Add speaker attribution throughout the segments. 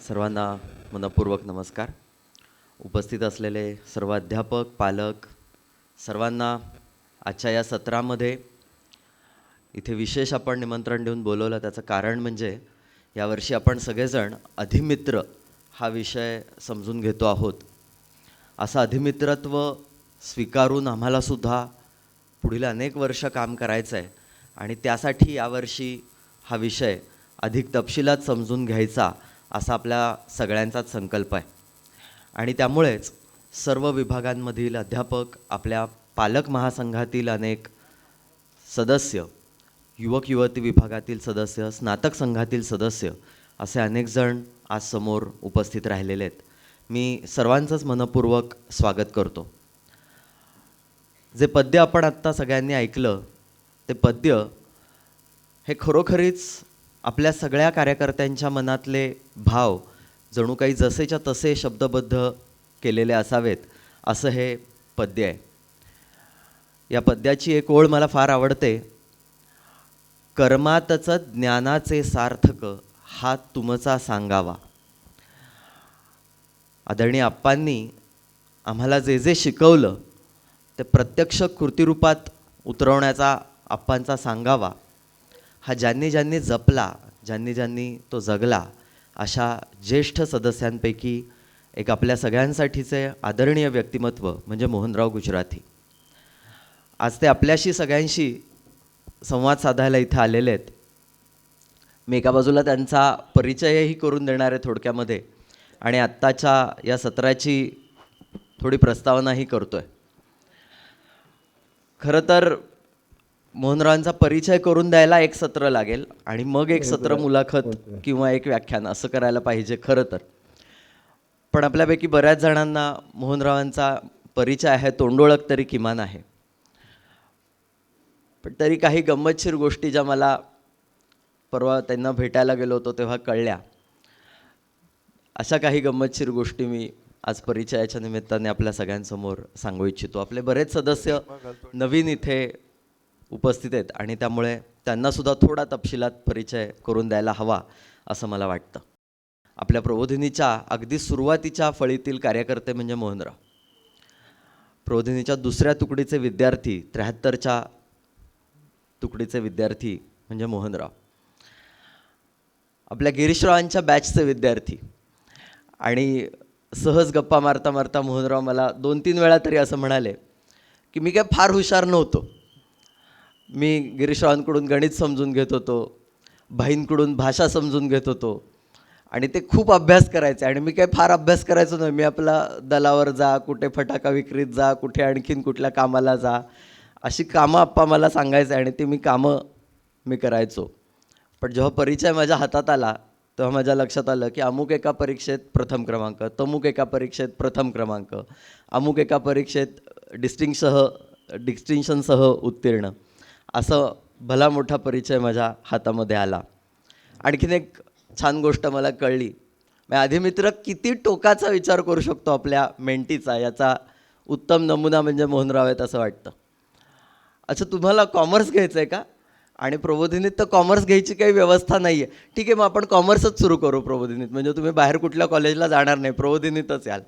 Speaker 1: सर्वांना मनपूर्वक नमस्कार. उपस्थित असलेले सर्व अध्यापक, पालक सर्वांना आजच्या या सत्रामध्ये इथे विशेष आपण निमंत्रण देऊन बोलवलं. त्याचं कारण म्हणजे यावर्षी आपण सगळेजण अधिमित्र हा विषय समजून घेतो आहोत. असं अधिमित्रत्व स्वीकारून आम्हालासुद्धा पुढील अनेक वर्ष काम करायचं आहे आणि त्यासाठी यावर्षी हा विषय अधिक तपशिलात समजून घ्यायचा असा आपल्या सगळ्यांचाच संकल्प आहे. आणि त्यामुळेच सर्व विभागांमधील अध्यापक, आपल्या पालक महासंघातील अनेक सदस्य, युवक युवती विभागातील सदस्य, स्नातक संघातील सदस्य असे अनेक जण आज समोर उपस्थित राहिलेले आहेत. मी सर्वांचंच मनपूर्वक स्वागत करतो. जे पद्य आपण आत्ता सगळ्यांनी ऐकलं ते पद्य हे खरोखरीच आपल्या सगळ्या कार्यकर्त्यांच्या मनातले भाव जणू काही जसेच्या तसे शब्दबद्ध केलेले असावेत असं हे पद्य आहे. या पद्याची एक ओळ मला फार आवडते. कर्मातच ज्ञानाचे सार्थक हा तुमचा सांगावा. आदरणीय आप्पांनी आम्हाला जे जे शिकवलं ते प्रत्यक्ष कृतीरूपात उतरवण्याचा आप्पांचा सांगावा हा ज्यांनी ज्यांनी जपला, ज्यांनी ज्यांनी तो जगला अशा ज्येष्ठ सदस्यांपैकी एक आपल्या सगळ्यांसाठीचे आदरणीय व्यक्तिमत्व म्हणजे मोहनराव गुजराथी. आज ते आपल्याशी सगळ्यांशी संवाद साधायला इथं आलेले आहेत. मी एका बाजूला त्यांचा परिचयही करून देणार आहे थोडक्यामध्ये आणि आत्ताच्या या सत्राची थोडी प्रस्तावनाही करतो आहे. खरं तर मोहनरावांचा परिचय करून द्यायला एक सत्र लागेल आणि मग एक सत्र मुलाखत किंवा एक व्याख्यान असं करायला पाहिजे खरं तर. पण आपल्यापैकी बऱ्याच जणांना मोहनरावांचा परिचय आहे, तोंडोळख तरी किमान आहे. पण तरी काही गंमतशीर गोष्टी ज्या मला परवा त्यांना भेटायला गेलो होतो तेव्हा कळल्या, अशा काही गंमतशीर गोष्टी मी आज परिचयाच्या निमित्ताने आपल्या सगळ्यांसमोर सांगू इच्छितो. आपले बरेच सदस्य नवीन इथे उपस्थित आहेत आणि त्यामुळे त्यांनासुद्धा थोडा तपशिलात परिचय करून द्यायला हवा असं मला वाटतं. आपल्या प्रबोधिनीच्या अगदी सुरुवातीच्या फळीतील कार्यकर्ते म्हणजे मोहनराव. प्रबोधिनीच्या दुसऱ्या तुकडीचे विद्यार्थी, 73च्या तुकडीचे विद्यार्थी म्हणजे मोहनराव. आपल्या गिरीशरावांच्या बॅचचे विद्यार्थी. आणि सहज गप्पा मारता मारता मोहनराव मला 2-3 वेळा तरी असं म्हणाले की मी काय फार हुशार नव्हतो. मी गिरीशरावांकडून गणित समजून घेत होतो, भाईंकडून भाषा समजून घेत होतो आणि ते खूप अभ्यास करायचे आणि मी काय फार अभ्यास करायचो नाही. मी आपला दलावर जा, कुठे फटाका विक्रीत जा, कुठे आणखीन कुठल्या कामाला जा, अशी कामं आप्पा मला सांगायचे आणि ते मी करायचो. पण जेव्हा परिचय माझ्या हातात आला तेव्हा माझ्या लक्षात आलं की अमुक एका परीक्षेत प्रथम क्रमांक, तमुक एका परीक्षेत प्रथम क्रमांक, अमुक एका परीक्षेत डिस्टिंक्शनसह उत्तीर्ण, असं भला मोठा परिचय माझ्या हातामध्ये आला. आणखीन एक छान गोष्ट मला कळली. अधिमित्र किती टोकाचा विचार करू शकतो आपल्या मेंटीचा याचा उत्तम नमुना म्हणजे मोहनराव आहेत असं वाटतं. अच्छा, तुम्हाला कॉमर्स घ्यायचं आहे का? आणि प्रबोधिनीत तर कॉमर्स घ्यायची काही व्यवस्था नाही आहे. ठीक आहे, मग आपण कॉमर्सच सुरू करू प्रबोधिनीत, म्हणजे तुम्ही बाहेर कुठल्या कॉलेजला जाणार नाही, प्रबोधिनीतच याल.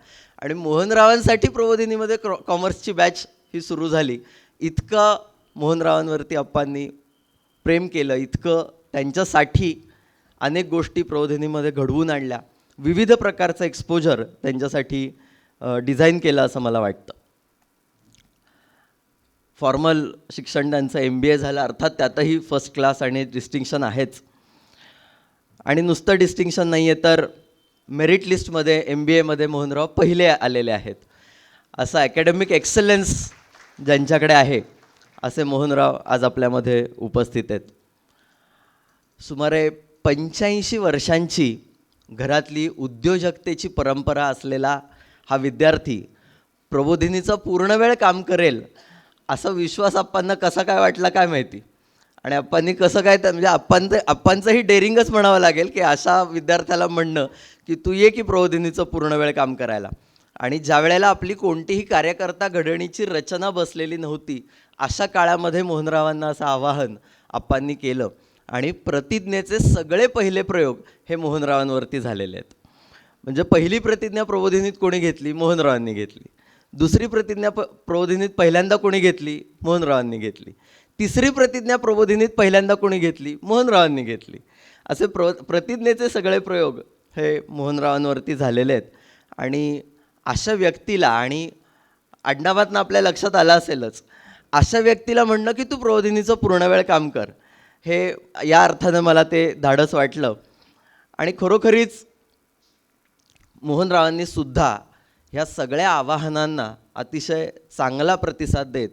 Speaker 1: आणि मोहनरावांसाठी प्रबोधिनीमध्ये कॉमर्सची बॅच ही सुरू झाली. इतकं मोहनरावांवरती आप्पांनी प्रेम केलं, इतकं त्यांच्यासाठी अनेक गोष्टी प्रबोधिनीमध्ये घडवून आणल्या, विविध प्रकारचं एक्सपोजर त्यांच्यासाठी डिझाईन केलं असं मला वाटतं. फॉर्मल शिक्षण त्यांचं MBA झालं, अर्थात त्यातही फर्स्ट क्लास आणि डिस्टिंक्शन आहेच. आणि नुसतं डिस्टिंक्शन नाही आहे तर मेरिट लिस्टमध्ये MBAमध्ये मोहनराव पहिले आलेले आहेत. असं ॲकॅडमिक एक्सलन्स ज्यांच्याकडे आहे असे मोहनराव आज आपल्यामध्ये उपस्थित आहेत. सुमारे 85 वर्षांची घरातली उद्योजकतेची परंपरा असलेला हा विद्यार्थी प्रबोधिनीचं पूर्ण वेळ काम करेल असा विश्वास आप्पांना कसा काय वाटला काय माहिती. आणि आप्पांनी कसं काय, म्हणजे आप्पांचंही डेअरिंगच म्हणावं लागेल की अशा विद्यार्थ्याला म्हणणं की तू ये की प्रबोधिनीचं पूर्ण वेळ काम करायला. आणि ज्या वेळेला आपली कोणतीही कार्यकर्ता घडणीची रचना बसलेली नव्हती अशा काळामध्ये मोहनरावांना असं आवाहन आप्पांनी केलं आणि प्रतिज्ञेचे सगळे पहिले प्रयोग हे मोहनरावांवरती झालेले आहेत. म्हणजे पहिली प्रतिज्ञा प्रबोधिनीत कोणी घेतली? मोहनरावांनी घेतली. दुसरी प्रतिज्ञा प्रबोधिनीत पहिल्यांदा कोणी घेतली? मोहनरावांनी घेतली. तिसरी प्रतिज्ञा प्रबोधिनीत पहिल्यांदा कोणी घेतली? मोहनरावांनी घेतली. असे प्रतिज्ञेचे सगळे प्रयोग हे मोहनरावांवरती झालेले आहेत. आणि अशा व्यक्तीला, आणि आडनावातनं आपल्या लक्षात आलं असेलच, अशा व्यक्तीला म्हणणं की तू प्रबोधिनीचं पूर्ण वेळ काम कर, हे या अर्थानं मला ते धाडस वाटलं. आणि खरोखरीच मोहनरावांनी सुद्धा ह्या सगळ्या आवाहनांना अतिशय चांगला प्रतिसाद देत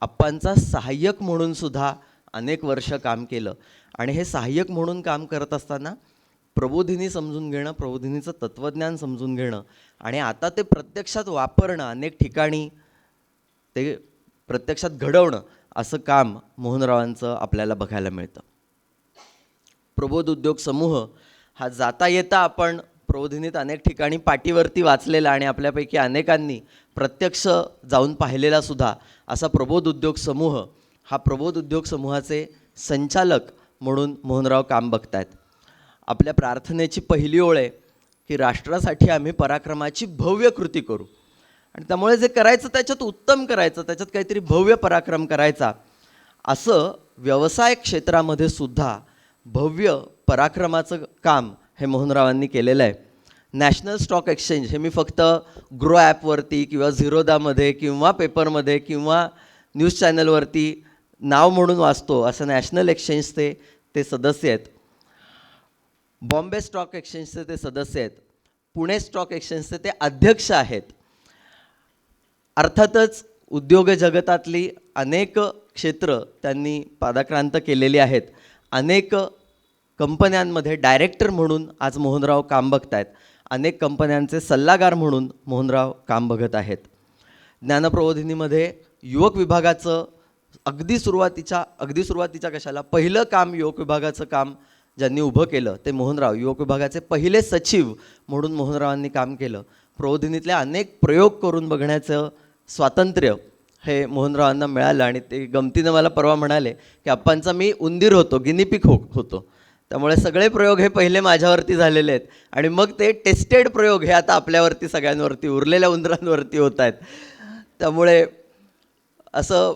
Speaker 1: आप्पांचा सहाय्यक म्हणून सुद्धा अनेक वर्ष काम केलं. आणि हे सहाय्यक म्हणून काम करत असताना प्रबोधिनी समजून घेणं, प्रबोधिनीचं तत्त्वज्ञान समजून घेणं आणि आता ते प्रत्यक्षात वापरणं, अनेक ठिकाणी ते प्रत्यक्षात घडवणं, असं काम मोहनरावांचं आपल्याला बघायला मिळतं. प्रबोध उद्योग समूह हा जाता येता आपण प्रबोधिनीत अनेक ठिकाणी पाटीवरती वाचलेला आणि आपल्यापैकी अनेकांनी प्रत्यक्ष जाऊन पाहिलेला सुद्धा असा प्रबोध उद्योग समूह, हा प्रबोध उद्योग समूहाचे संचालक म्हणून मोहनराव काम बघतायत. आपल्या प्रार्थनेची पहिली ओळ आहे की राष्ट्रासाठी आम्ही पराक्रमाची भव्य कृती करू. आणि त्यामुळे जे करायचं त्याच्यात उत्तम करायचं, त्याच्यात काहीतरी भव्य पराक्रम करायचा, असं व्यवसाय क्षेत्रामध्ये सुद्धा भव्य पराक्रमाचं काम हे मोहनरावांनी केलेलं आहे. नॅशनल स्टॉक एक्सचेंज हे मी फक्त ग्रो ॲपवरती किंवा झिरोदामध्ये किंवा पेपरमध्ये किंवा न्यूज चॅनलवरती नाव म्हणून वाचतो, असं नॅशनल एक्सचेंजचे ते सदस्य आहेत. बॉम्बे स्टॉक एक्सचेंजचे ते सदस्य आहेत. पुणे स्टॉक एक्सचेंजचे ते अध्यक्ष आहेत. अर्थातच उद्योग जगतातली अनेक क्षेत्र त्यांनी पादाक्रांत केलेली आहेत. अनेक कंपन्यांमध्ये डायरेक्टर म्हणून आज मोहनराव काम बघत आहेत. अनेक कंपन्यांचे सल्लागार म्हणून मोहनराव काम बघत आहेत. ज्ञानप्रबोधिनीमध्ये युवक विभागाचं अगदी सुरुवातीच्या कशाला पहिलं काम, युवक विभागाचं काम ज्यांनी उभं केलं ते मोहनराव. युवक विभागाचे पहिले सचिव म्हणून मोहनरावांनी काम केलं. प्रबोधिनीतले अनेक प्रयोग करून बघण्याचं स्वातंत्र्य हे मोहनरावांना मिळालं. आणि ते गमतीनं मला परवा म्हणाले की आप्पांचा मी उंदीर होतो, गिनीपिक होतो, त्यामुळे सगळे प्रयोग हे पहिले माझ्यावरती झालेले आहेत आणि मग ते टेस्टेड प्रयोग हे आता आपल्यावरती सगळ्यांवरती, उरलेल्या उंदरांवरती होत आहेत. त्यामुळे असं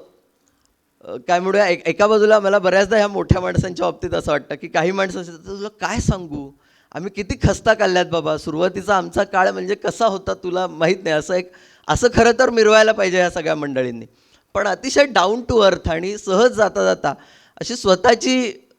Speaker 1: काय म्हणूया, एका बाजूला मला बऱ्याचदा ह्या मोठ्या माणसांच्या बाबतीत असं वाटतं की काही माणसं असतात, तुला काय सांगू, आम्ही किती खस्ता काढल्यात बाबा, सुरुवातीचा आमचा काळ म्हणजे कसा होता तुला माहीत नाही, असं खरं तर मिरवायला पाहिजे ह्या सगळ्या मंडळींनी. पण अतिशय डाऊन टू अर्थ आणि सहज जाता जाता अशी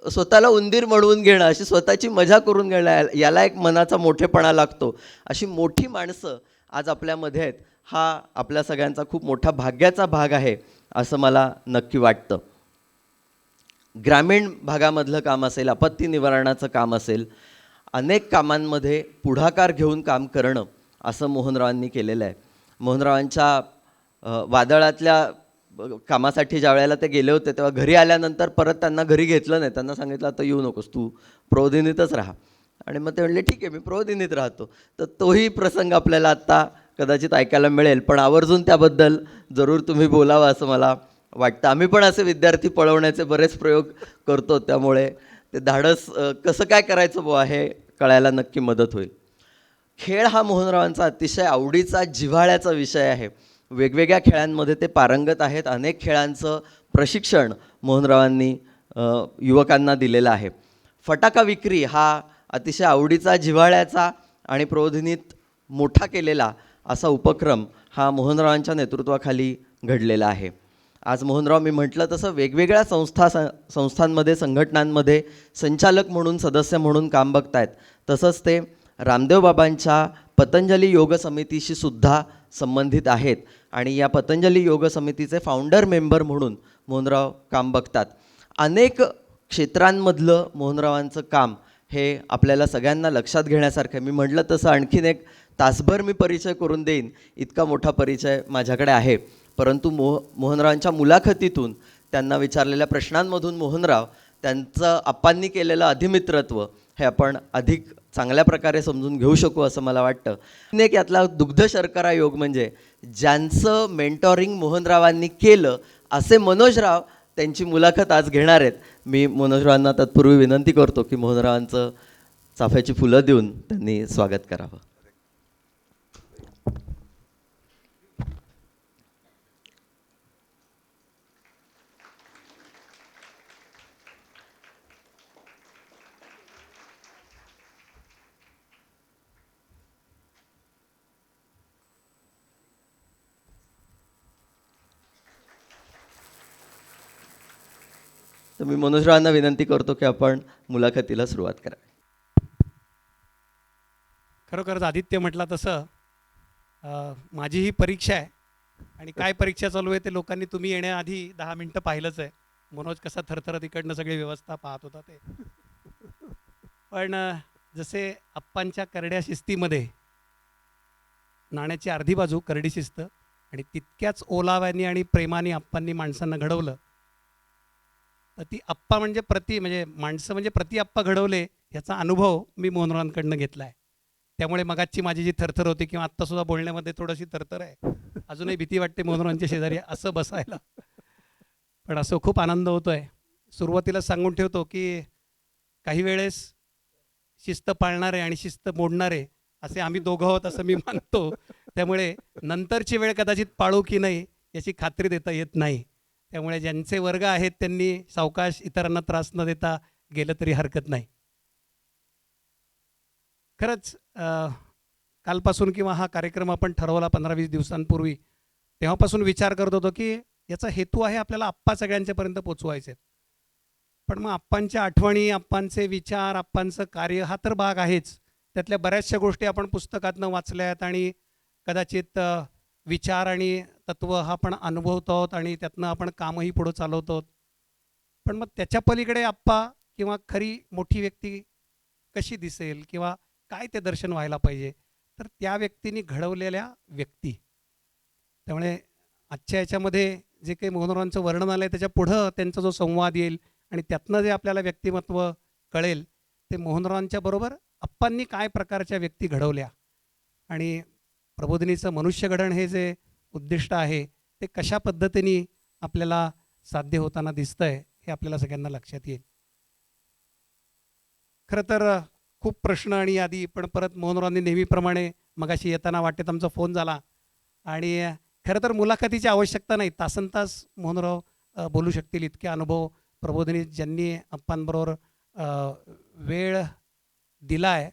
Speaker 1: स्वतःला उंदीर म्हणवून घेणं, अशी स्वतःची मजा करून घेणं, याला एक मनाचा मोठेपणा लागतो. अशी मोठी माणसं आज आपल्यामध्ये आहेत. हा आपल्या सगळ्यांचा खूप मोठा भाग्याचा भाग आहे असं मला नक्की वाटतं. ग्रामीण भागामधलं काम असेल, आपत्ती निवारणाचं काम असेल, अनेक कामांमध्ये पुढाकार घेऊन काम करणं असं मोहनरावांनी केलेलं आहे. मोहनरावांच्या वादळातल्या कामासाठी ज्या वेळेला ते गेले होते तेव्हा घरी आल्यानंतर परत त्यांना घरी घेतलं नाही. त्यांना सांगितलं आता येऊ नकोस, तू प्रबोधिनीतच राहा. आणि मग ते म्हणले ठीक आहे, मी प्रबोधिनीत राहतो. तर तोही प्रसंग आपल्याला आत्ता कदाचित ऐकायला मिळेल, पण आवर्जून त्याबद्दल जरूर तुम्ही बोलावं असं मला वाटतं. आम्ही पण असे विद्यार्थी पळवण्याचे बरेच प्रयोग करतो, त्यामुळे ते धाडस कसं काय करायचं बुवा हे कळायला नक्की मदत होईल. खेळ हा मोहनरावांचा अतिशय आवडीचा, जिव्हाळ्याचा विषय आहे. वेगवेगळ्या खेळांमध्ये ते पारंगत आहेत. अनेक खेळांचं प्रशिक्षण मोहनरावांनी युवकांना दिलेलं आहे. फटाका विक्री हा अतिशय आवडीचा, जिव्हाळ्याचा आणि प्रबोधिनीत मोठा केलेला असा उपक्रम हा मोहनरावांच्या नेतृत्वाखाली घडलेला आहे. आज मोहनराव, मी म्हटलं तसं, वेगवेगळ्या संस्थांमध्ये, संघटनांमध्ये संचालक म्हणून, सदस्य म्हणून काम बघत आहेत. तसंच ते रामदेव बाबांच्या पतंजली योग समितीशी सुद्धा संबंधित आहेत आणि या पतंजली योग समितीचे फाउंडर मेंबर म्हणून मोहनराव काम बघतात. अनेक क्षेत्रांमधलं मोहनरावांचं काम हे आपल्याला सगळ्यांना लक्षात घेण्यासारखं आहे. मी म्हटलं तसं आणखीन एक तासभर मी परिचय करून देईन, इतका मोठा परिचय माझ्याकडे आहे. परंतु मोहनरावांच्या मुलाखतीतून, त्यांना विचारलेल्या प्रश्नांमधून मोहनराव, त्यांचं आप्पांनी केलेलं अधिमित्रत्व हे आपण अधिक चांगल्या प्रकारे समजून घेऊ शकू असं मला वाटतं. एक यातला दुग्ध शर्करा योग म्हणजे ज्यांचं मेंटॉरिंग मोहनरावांनी केलं असे मनोजराव त्यांची मुलाखत आज घेणार आहेत. मी मनोजरावांना तत्पूर्वी विनंती करतो की मोहनरावांचं चाफ्याची फुलं देऊन त्यांनी स्वागत करावं. तर मी मनोजरावांना विनंती करतो की आपण मुलाखतीला सुरुवात करावी.
Speaker 2: खरोखरच आदित्य म्हटला तसं माझी ही परीक्षा आहे आणि काय परीक्षा चालू आहे ते लोकांनी तुम्ही येण्याआधी 10 मिनटं पाहिलंच आहे. मनोज कसा थरथरत इकडनं सगळी व्यवस्था पाहत होता ते. पण जसे अप्पांच्या करड्या शिस्तीमध्ये नाण्याची अर्धी बाजू करडी शिस्त आणि तितक्याच ओलाव्याने आणि प्रेमाने अप्पांनी माणसांना घडवलं, तर ती अप्पा म्हणजे माणसं म्हणजे प्रति अप्पा घडवले याचा अनुभव मी मोहनरावांकडनं घेतला आहे. त्यामुळे मगाची माझी जी थरथर होती किंवा आत्तासुद्धा बोलण्यामध्ये थोडीशी थरथर आहे, अजूनही भीती वाटते मोहनरावांच्या शेजारी असं बसायला. पण असं खूप आनंद होतो आहे. सुरुवातीला सांगून ठेवतो की काही वेळेस शिस्त पाळणारे आणि शिस्त मोडणारे असे आम्ही दोघं आहोत असं मी मानतो. त्यामुळे नंतरची वेळ कदाचित पाळू की नाही याची खात्री देता येत नाही. त्यामुळे ज्यांचे वर्ग आहेत त्यांनी सावकाश इतरांना त्रास न देता गेलं तरी हरकत नाही. खरंच कालपासून किंवा हा कार्यक्रम आपण ठरवला 15-20 दिवसांपूर्वी, तेव्हापासून विचार करत होतो की याचा हेतू आहे आपल्याला आप्पा सगळ्यांच्यापर्यंत पोचवायचे आहेत. पण मग आप्पांच्या आठवणी, आप्पांचे विचार, आप्पांचं कार्य हा तर भाग आहेच. त्यातल्या बऱ्याचशा गोष्टी आपण पुस्तकातनं वाचल्या आहेत आणि कदाचित विचार आणि तत्त्व हा आपण अनुभवतो आहोत आणि त्यातनं आपण कामही पुढं चालवतो आहोत. पण मग त्याच्या पलीकडे आप्पा किंवा खरी मोठी व्यक्ती कशी दिसेल किंवा काय ते दर्शन व्हायला पाहिजे, तर त्या व्यक्तींनी घडवलेल्या व्यक्ती. त्यामुळे आजच्या याच्यामध्ये जे काही मोहनरावांचं वर्णन आलं आहे त्याच्या पुढं त्यांचा जो संवाद येईल आणि त्यातनं जे आपल्याला व्यक्तिमत्व कळेल ते मोहनरावांच्या बरोबर अप्पांनी काय प्रकारच्या व्यक्ती घडवल्या आणि प्रबोधिनीचं मनुष्यघडण हे जे उद्दिष्ट आहे ते कशा पद्धतीने आपल्याला साध्य होताना दिसतंय हे आपल्याला सगळ्यांना लक्षात येईल. खरं तर खूप प्रश्न आणि यादी, पण परत मोहनरावांनी नेहमीप्रमाणे मगाशी येताना वाटेत आमचा फोन झाला आणि खरं तर मुलाखतीची आवश्यकता नाही, तासनतास मोहनराव बोलू शकतील इतके अनुभव प्रबोधिनी ज्यांनी अप्पांबरोबर वेळ दिला आहे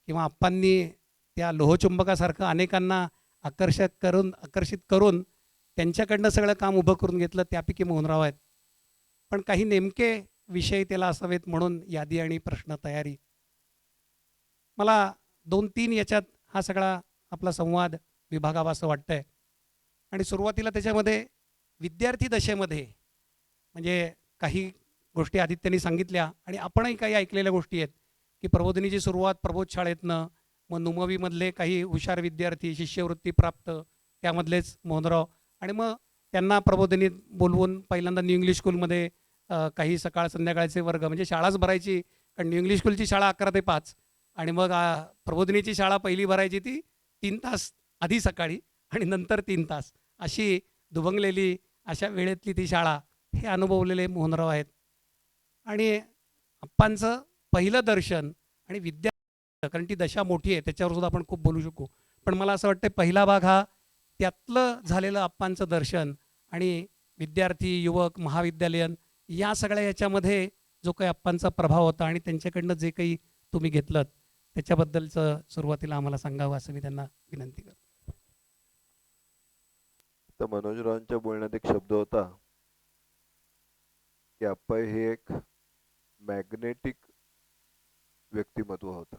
Speaker 2: किंवा अप्पांनी त्या लोहचुंबकासारखं अनेकांना आकर्षित करून त्यांच्याकडनं सगळं काम उभं करून घेतलं, त्यापैकी मोहनराव आहेत. पण काही नेमके विषय त्याला असावेत म्हणून यादी आणि प्रश्न तयारी. मला 2-3 याच्यात हा सगळा आपला संवाद विभागावा असं वाटतंय. आणि सुरुवातीला त्याच्यामध्ये विद्यार्थी दशेमध्ये म्हणजे काही गोष्टी आदित्यनी सांगितल्या आणि आपणही काही ऐकलेल्या गोष्टी आहेत की प्रबोधिनीची सुरुवात प्रबोध शाळेतनं, मग नुमवीमधले काही हुशार विद्यार्थी, शिष्यवृत्ती प्राप्त त्यामधलेच मोहनराव आणि मग त्यांना प्रबोधिनीत बोलवून पहिल्यांदा न्यू इंग्लिश स्कूलमध्ये काही सकाळ संध्याकाळचे वर्ग म्हणजे शाळाच भरायची, कारण न्यू इंग्लिश स्कूलची शाळा 11 ते 5 आणि मग प्रबोधिनीची शाळा पहिली भरायची ती 3 तास आधी सकाळी आणि नंतर 3 तास अशी दुभंगलेली अशा वेळेतली ती शाळा, हे अनुभवलेले मोहनराव आहेत. आणि अप्पांचं पहिलं दर्शन आणि विद्या, कारण ती दशा मोठी आहे त्याच्यावर सुद्धा आपण खूप बोलू शकू, पण मला असं वाटतं पहिला भाग हा त्यातलं झालेलं अप्पांचं दर्शन आणि विद्यार्थी, युवक, महाविद्यालयीन या सगळ्या याच्यामध्ये जो काही अप्पांचा प्रभाव होता आणि त्यांच्याकडनं जे काही तुम्ही घेतलं त्याच्याबद्दलचं सुरुवातीला आम्हाला सांगावं असं मी त्यांना विनंती करतो.
Speaker 3: तर मनोजरावांच्या बोलण्यात एक शब्द होता की अप्पा हे एक मॅग्नेटिक व्यक्तिमत्व होतं.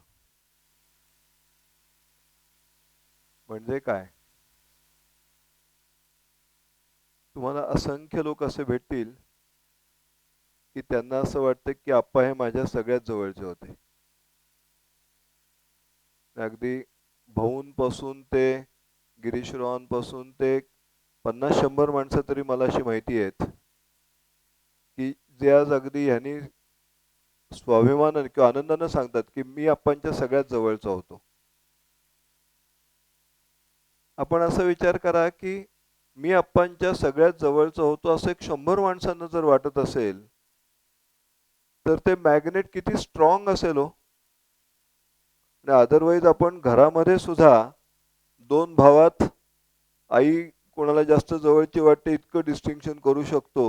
Speaker 3: म्हणजे काय, तुम्हाला असंख्य लोक असे भेटतील की त्यांना असं वाटतं की अप्पा हे माझ्या सगळ्यात जवळचे होते. अगदी भाऊंपासून ते गिरीशरावांपासून ते 50-100 माणसं तरी मला अशी माहिती आहेत की जे आज अगदी ह्यांनी स्वाभिमानाने किंवा आनंदाने सांगतात की मी अप्पांच्या सगळ्यात जवळचा होतो. आपण असा विचार करा की मी अप्पांच्या सगळ्यात जवळचा होतो असं एक 100 माणसांना जर वाटत असेल तर ते मॅग्नेट किती स्ट्रॉंग असेल हो. आणि अदरवाईज आपण घरामध्ये सुद्धा 2 भावात आई कोणाला जास्त जवळची वाटते इतकं डिस्टिंक्शन करू शकतो,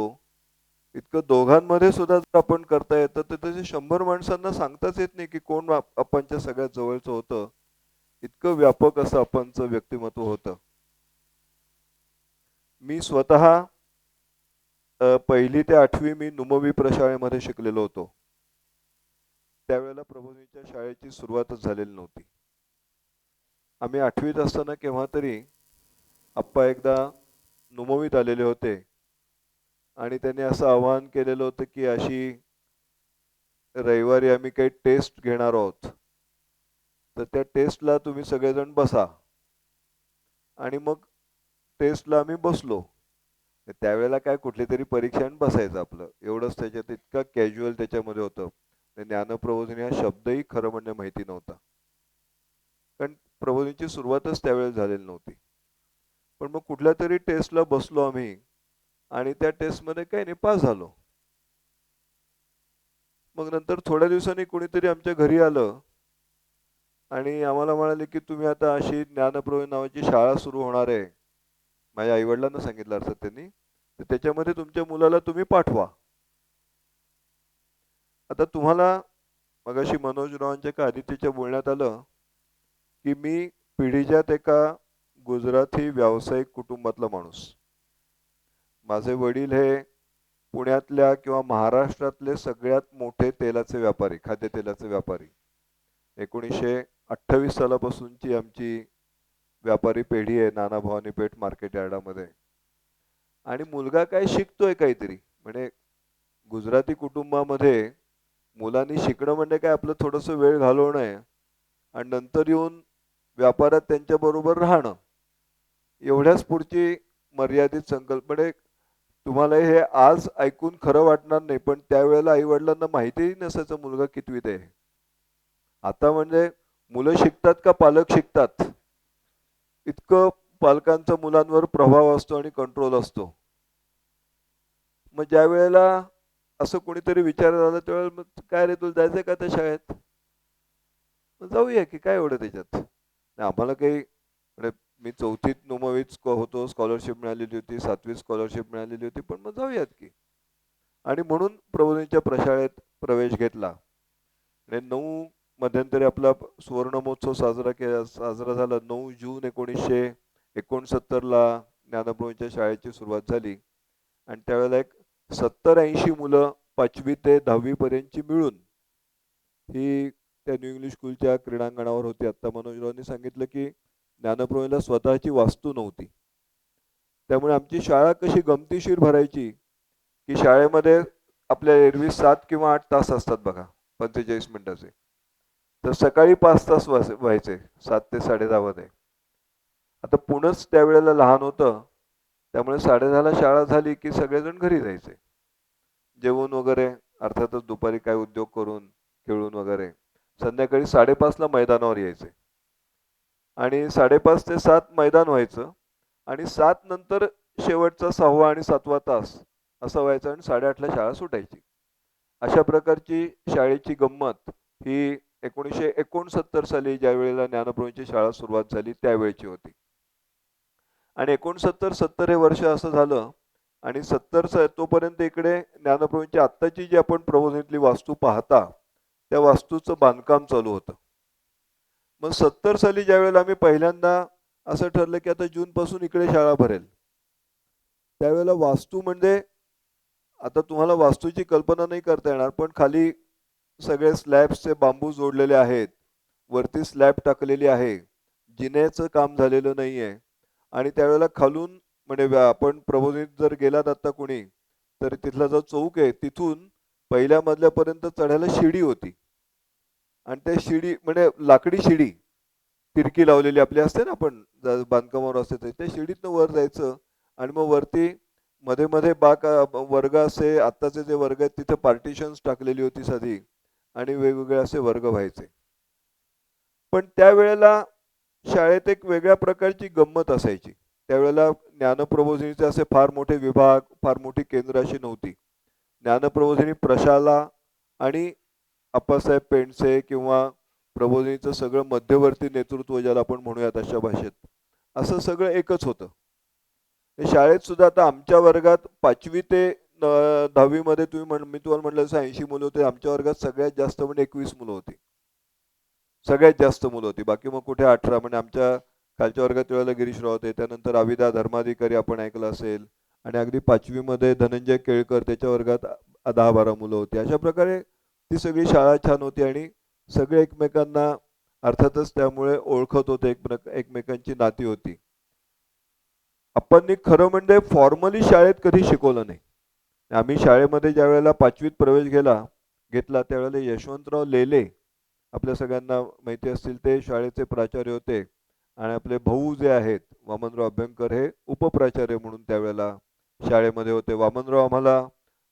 Speaker 3: इतकं दोघांमध्ये सुद्धा जर आपण करता येतं तर त्याचे 100 माणसांना सांगताच येत नाही की कोण अप्पांच्या सगळ्यात जवळचं होतं. इतकं व्यापक असं अप्पांचं व्यक्तिमत्व होतं. मी स्वतः पहिली ते 8वी मी नुमवी प्रशाळेमध्ये शिकलेलो होतो. त्यावेळेला प्रबोधिनीच्या शाळेची सुरुवातच झालेली नव्हती. आम्ही 8वीत असताना केव्हा तरी आप्पा एकदा नुमवीत आलेले होते आणि त्यांनी असं आवाहन केलेलं होतं की अशी रविवारी आम्ही काही टेस्ट घेणार आहोत, तर त्या टेस्टला तुम्ही सगळेजण बसा. आणि मग टेस्टला आम्ही बसलो. त्यावेळेला काय कुठली तरी परीक्षा आणि बसायचं आपलं एवढंच. त्याच्यात इतका कॅज्युअल त्याच्यामध्ये होतं. ज्ञानप्रबोधिनी हा शब्दही खरं म्हणजे माहिती नव्हता, कारण प्रबोधिनीची सुरुवातच त्यावेळेस झालेली नव्हती. पण मग कुठल्या तरी टेस्टला बसलो आम्ही आणि त्या टेस्टमध्ये काही नाही, पास झालो. मग नंतर थोड्या दिवसांनी कोणीतरी आमच्या घरी आलं आणि आम्हाला म्हणाले की तुम्ही आता अशी ज्ञानप्रबोधिनी नावाची शाळा सुरू होणार आहे. माझ्या आईवडिलांना सांगितलं अर्थात त्यांनी, तर त्याच्यामध्ये तुमच्या मुलाला तुम्ही पाठवा. आता तुम्हाला मगाशी मनोजरावांच्या का आदित्यच्या बोलण्यात आलं की मी पिढीजात एका गुजराती व्यावसायिक कुटुंबातला माणूस. माझे वडील हे पुण्यातल्या किंवा महाराष्ट्रातले सगळ्यात मोठे तेलाचे व्यापारी, खाद्यतेलाचे व्यापारी. 1928 सालापासूनची आमची व्यापारी पेढी आहे नानाभवानी पेठ मार्केट यार्डामध्ये. आणि मुलगा काय शिकतोय काहीतरी, म्हणजे गुजराती कुटुंबामध्ये मुलांनी शिकणं म्हणजे काय आपलं थोडंसं वेळ घालवणं आहे आणि नंतर येऊन व्यापारात त्यांच्याबरोबर राहणं, एवढ्याच पुढची मर्यादित संकल्पने. तुम्हाला हे आज ऐकून खरं वाटणार नाही, पण त्यावेळेला आईवडिलांना माहितीही नसायचं मुलगा कितवीत आहे. आता म्हणजे मुलं शिकतात का पालक शिकतात, इतकं पालकांचा मुलांवर प्रभाव असतो आणि कंट्रोल असतो. मग ज्या वेळेला असं कोणीतरी विचारायला आलं त्यावेळेला मग काय रे तुला जायचंय का त्या शाळेत, मग जाऊया की काय एवढं त्याच्यात. आम्हाला काही म्हणजे मी 4थीत नुमवीत होतो, स्कॉलरशिप मिळालेली होती, 7वीत स्कॉलरशिप मिळालेली होती, पण मग जाऊयात की. आणि म्हणून प्रबोधिनीच्या प्रशाळेत प्रवेश घेतला. आणि 9 मध्यंतरी आपला सुवर्ण महोत्सव साजरा झाला. 9 जून 1969ला ज्ञानप्रबोधिनीच्या शाळेची सुरुवात झाली. आणि त्यावेळेला एक 70-80 मुलं 5वी ते 10वी पर्यंतची मिळून ही त्या न्यू इंग्लिश स्कूलच्या क्रीडांगणावर होती. आत्ता मनोजरावांनी सांगितलं की ज्ञानप्रबोधिनीला स्वतःची वास्तू नव्हती, त्यामुळे आमची शाळा कशी गमतीशीर भरायची की शाळेमध्ये आपल्या एरवी 7 किंवा 8 तास असतात बघा, 45 मिनिटाचे. तर सकाळी 5 तास व्हायचे 7 ते 10:30 मध्ये. आता पुणंच त्यावेळेला लहान होतं, त्यामुळे 10:30ला शाळा झाली की सगळेजण घरी जायचे जेवून वगैरे, अर्थातच दुपारी काय उद्योग करून खेळून वगैरे. संध्याकाळी 5:30ला मैदानावर यायचे आणि 5:30 ते 7 मैदान व्हायचं आणि 7 नंतर शेवटचा 6वा आणि 7वा तास असं व्हायचं आणि 8:30ला शाळा सुटायची. अशा प्रकारची शाळेची गंमत ही 1969 साली ज्या वेळेला ज्ञानप्रबोधिनीची शाळा सुरुवात झाली त्यावेळची होती. आणि 69-70 हे वर्ष असं झालं आणि 70 तोपर्यंत इकडे ज्ञानप्रबोधिनीची आत्ताची जी आपण प्रबोधिनीतली वास्तू पाहता त्या वास्तूचं बांधकाम चालू होतं. मग 70 साली ज्या वेळेला आम्ही पहिल्यांदा असं ठरलं की आता जूनपासून इकडे शाळा भरेल, त्यावेळेला वास्तू म्हणजे आता तुम्हाला वास्तूची कल्पना नाही करता येणार, पण खाली सगळे स्लॅब्सचे बांबू जोडलेले आहेत, वरती स्लॅब टाकलेली आहे, जिन्याचं काम झालेलं नाही आहे. आणि त्यावेळेला खालून म्हणजे आपण प्रबोधिनीत जर गेलात आता कोणी तर तिथला जो चौक आहे तिथून पहिल्या मजल्यापर्यंत चढायला शिडी होती. आणि त्या शिडी म्हणजे लाकडी शिडी तिरकी लावलेली आपली असते ना, आपण बांधकामावर असते, त्या शिडीतनं वर जायचं आणि मग वरती मध्ये मध्ये वर्ग असे आत्ताचे जे वर्ग आहेत तिथे पार्टिशन्स टाकलेली होती साधी आणि वेगवेगळे असे वर्ग व्हायचे. पण त्यावेळेला शाळेत एक वेगळ्या प्रकारची गंमत असायची. त्यावेळेला ज्ञानप्रबोधिनीचे असे फार मोठे विभाग, फार मोठी केंद्र अशी नव्हती. ज्ञानप्रबोधिनी प्रशाला आणि अप्पासाहेब पेंडसे किंवा प्रबोधिनीचं सगळं मध्यवर्ती नेतृत्व ज्याला आपण म्हणूयात अशा भाषेत, असं सगळं एकच होतं. शाळेत सुद्धा आता आमच्या वर्गात 5वी ते 10वी मध्ये मी तुम्हाला म्हटलं 80 मुलं होते, आमच्या वर्गात सगळ्यात जास्त म्हणजे 21 मुलं होती, सगळ्यात जास्त मुलं होती. बाकी मग कुठे 18, म्हणजे आमच्या खालच्या वर्गात वेळेला गिरीश राव होते, त्यानंतर अविदा धर्माधिकारी आपण ऐकलं असेल, आणि अगदी 5वीमध्ये धनंजय केळकर त्याच्या वर्गात 10-12 मुलं होती. अशा प्रकारे ती सगळी शाळा छान होती आणि सगळे एकमेकांना अर्थातच त्यामुळे ओळखत होते, एकमेकांची नाती होती. आपण खरं म्हणजे फॉर्मली शाळेत कधी शिकवलं नाही. आम्ही शाळेमध्ये ज्या वेळेला 5वीत प्रवेश घेतला त्यावेळेला यशवंतराव लेले आपल्या सगळ्यांना माहिती असतील ते शाळेचे प्राचार्य होते आणि आपले भाऊ जे आहेत वामनराव अभ्यंकर हे उपप्राचार्य म्हणून त्यावेळेला शाळेमध्ये होते. वामनराव आम्हाला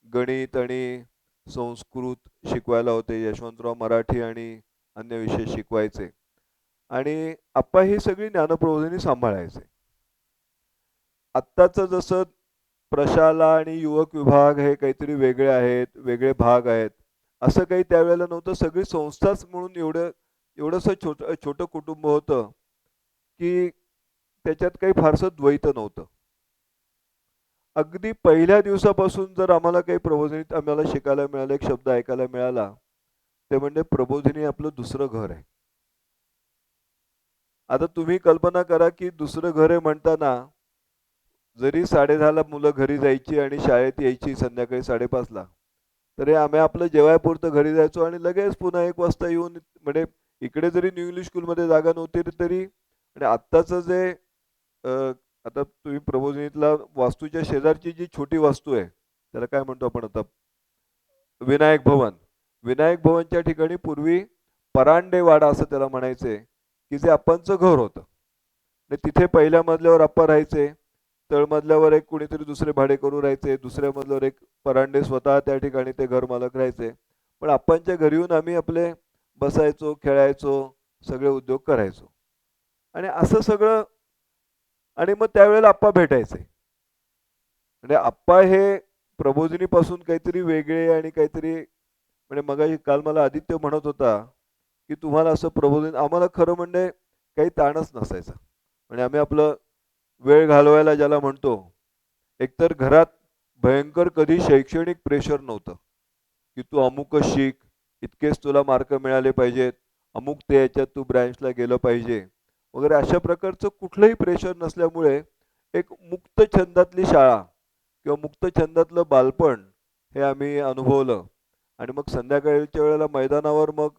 Speaker 3: गणित आणि संस्कृत शिकवायला होते. यशवंतराव मराठी आणि अन्य विषय शिकवायचे आणि आप्पा ही सगळी ज्ञानप्रबोधिनी सांभाळायचे. आत्ताचं जसं प्रशाला आणि युवक विभाग हे काहीतरी वेगळे आहेत, वेगळे भाग आहेत, असं काही त्यावेळेला नव्हतं. सगळी संस्थाच म्हणून एवढंसं छोटं कुटुंब होतं की त्याच्यात काही फारसं द्वैत नव्हतं. अगदी पहिल्या दिवसापासून जर आम्हाला काही प्रबोधिनीत आम्हाला शिकायला मिळाला, एक शब्द ऐकायला मिळाला, ते म्हणजे प्रबोधिनी आपलं दुसरं घर आहे. आता तुम्ही कल्पना करा की दुसरं घर आहे म्हणताना जरी 10:30ला मुलं घरी जायची आणि शाळेत यायची संध्याकाळी 5:30ला, तरी आम्ही आपलं जेवायपुरतं घरी जायचो आणि लगेच पुन्हा 1 वाजता येऊन म्हणजे इकडे जरी न्यू इंग्लिश स्कूलमध्ये जागा नव्हती तरी आणि आत्ताचं जे आता तुम्ही प्रबोधिनीतला वास्तूच्या शेजारची जी छोटी वास्तू आहे त्याला काय म्हणतो आपण आता, विनायक भवन. विनायक भवनच्या ठिकाणी पूर्वी परांडे वाडा असं त्याला म्हणायचे की जे आप्पांचं घर होतं. आणि तिथे पहिल्या मजल्यावर आप्पा राहायचे, तळमजल्यावर एक कुणीतरी दुसरे भाडेकरू राहायचे, दुसऱ्या मजल्यावर एक परांडे स्वतः त्या ठिकाणी ते घर मालक राहायचे. पण आप्पांच्या घरी येऊन आम्ही आपले बसायचो, खेळायचो, सगळे उद्योग करायचो आणि असं सगळं. आणि मग त्यावेळेला आप्पा भेटायचे. म्हणजे आप्पा हे प्रबोधिनीपासून काहीतरी वेगळे आणि काहीतरी म्हणजे मगाशी काल मला आदित्य म्हणत होता की तुम्हाला असं प्रबोधन, आम्हाला खरं म्हणजे काही ताणच नसायचा. म्हणजे आम्ही आपलं वेळ घालवायला ज्याला म्हणतो, एकतर घरात भयंकर कधी शैक्षणिक प्रेशर नव्हतं की तू अमुकच शिक, इतकेच तुला मार्क मिळाले पाहिजेत, अमुक ते याच्यात तू ब्रँचला गेलं पाहिजे वगैरे अशा प्रकारचं कुठलंही प्रेशर नसल्यामुळे एक मुक्त छंदातली शाळा किंवा मुक्त छंदातलं बालपण हे आम्ही अनुभवलं. आणि मग संध्याकाळच्या वेळेला मैदानावर मग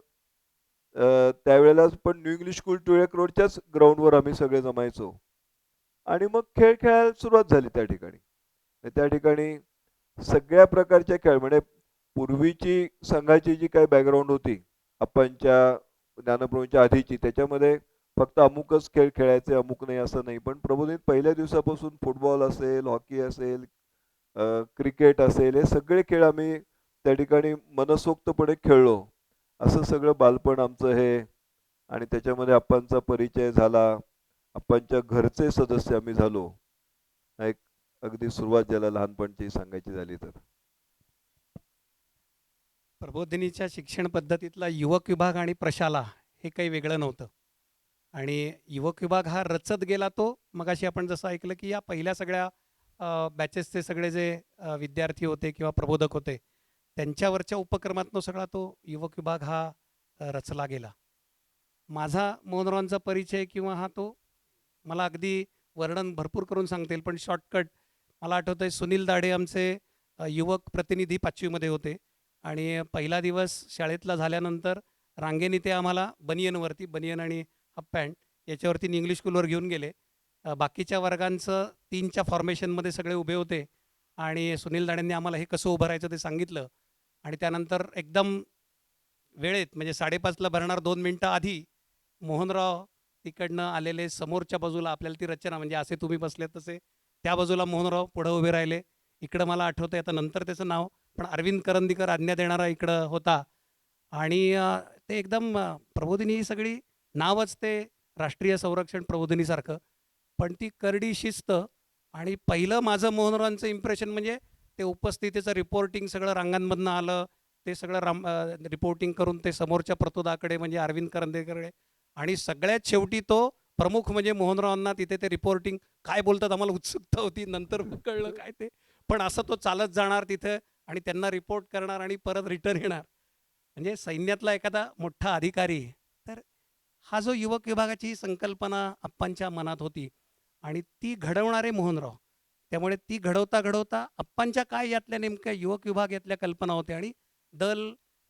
Speaker 3: त्यावेळेलाच पण न्यू इंग्लिश स्कूल टिळक रोडच्याच ग्राउंडवर आम्ही सगळे जमायचो आणि मग खेळ खेळायला सुरुवात झाली त्या ठिकाणी. त्या ठिकाणी सगळ्या प्रकारच्या खेळ म्हणजे पूर्वीची संघाची जी काही बॅकग्राऊंड होती आप्पांच्या ज्ञानप्रभूंच्या आधीची, त्याच्यामध्ये फक्त अमुकच खेळ खेळायचे, अमुक नाही असं नाही. पण प्रबोधिनीत पहिल्या दिवसापासून फुटबॉल असेल, हॉकी असेल, क्रिकेट असेल, हे सगळे खेळ आम्ही त्या ठिकाणी मनसोक्तपणे खेळलो. असं सगळं बालपण आमचं हे. आणि त्याच्यामध्ये आप्पांचा परिचय झाला, आप्पांच्या घरचे सदस्य आम्ही झालो. एक अगदी सुरुवात ज्याला लहानपणची सांगायची झाली तर.
Speaker 2: प्रबोधिनीच्या शिक्षण पद्धतीतला युवक विभाग आणि प्रशाला हे काही वेगळं नव्हतं. आणि युवक विभाग हा रचत गेला तो मगाशी आपण जसं ऐकलं की या पहिल्या सगळ्या बॅचेसचे सगळे जे विद्यार्थी होते किंवा प्रबोधक होते त्यांच्यावरच्या उपक्रमातनं सगळा तो युवक विभाग हा रचला गेला. माझा मोहनरावांचा परिचय किंवा हा तो मला अगदी वर्णन भरपूर करून सांगता येईल, पण शॉर्टकट मला आठवतं आहे. सुनील दाढे आमचे युवक प्रतिनिधी 5वीमध्ये होते आणि पहिला दिवस शाळेतला झाल्यानंतर रांगेने ते आम्हाला बनियन आणि हाफ पॅन्ट याच्यावरती इंग्लिश स्कूलवर घेऊन गेले. बाकीच्या वर्गांचं 3च्या फॉर्मेशनमध्ये सगळे उभे होते आणि सुनील दाढेंनी आम्हाला हे कसं उभं राहायचं ते सांगितलं. आणि त्यानंतर एकदम वेळेत म्हणजे 5:30ला भरणार 2 मिनटं आधी मोहनराव तिकडनं आलेले समोरच्या बाजूला आपल्याला ती रचना म्हणजे असे तुम्ही बसले तसे त्या बाजूला मोहनराव पुढं उभे राहिले. इकडं मला आठवतं आहे आता नंतर त्याचं नाव, पण अरविंद करंदीकर आज्ञा देणारा इकडं होता. आणि ते एकदम प्रबोधिनी ही सगळी नावच ते राष्ट्रीय संरक्षण प्रबोधिनीसारखं, पण ती करडी शिस्त. आणि पहिलं माझं मोहनरावांचं इम्प्रेशन म्हणजे ते उपस्थितीचं रिपोर्टिंग सगळं रांगांमधनं आलं, ते सगळं रिपोर्टिंग करून ते समोरच्या प्रतोदाकडे म्हणजे अरविंद करंदीकरकडे. आणि सगळ्यात शेवटी तो प्रमुख म्हणजे मोहनरावांना तिथे ते रिपोर्टिंग काय बोलतात आम्हाला उत्सुकता होती, नंतर कळलं काय ते. पण असं तो चालत जाणार तिथं आणि त्यांना रिपोर्ट करणार आणि परत रिटर्न येणार, म्हणजे सैन्यातला एखादा मोठा अधिकारी. तर हा जो युवक विभागाची संकल्पना आप्पांच्या मनात होती आणि ती घडवणारे मोहनराव, त्यामुळे ती घडवता घडवता अप्पांच्या काय यातल्या नेमक्या युवक विभाग यातल्या कल्पना होत्या आणि दल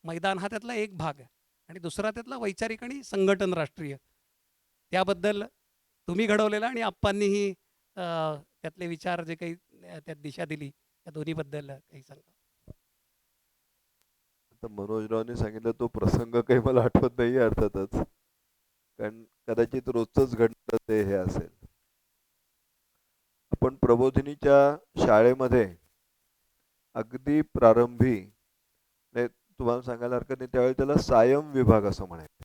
Speaker 2: मैदान हा त्यातला एक भाग आहे आणि दुसरा त्यातला वैचारिक आणि संघटन राष्ट्रीय त्याबद्दल तुम्ही घडवलेला आणि अप्पांनीही त्यातले विचार जे काही त्यात दिशा दिली त्या दोन्हीबद्दल काही सांगा.
Speaker 3: आता मनोजरावने सांगितलं तो प्रसंग काही मला आठवत नाही अर्थातच, कारण कदाचित रोजच घडतं ते हे असेल. आपण प्रबोधिनीच्या शाळेमध्ये अगदी प्रारंभी तुम्हाला सांगायला हरकत नाही, त्यावेळी त्याला सायम विभाग असं म्हणायचं.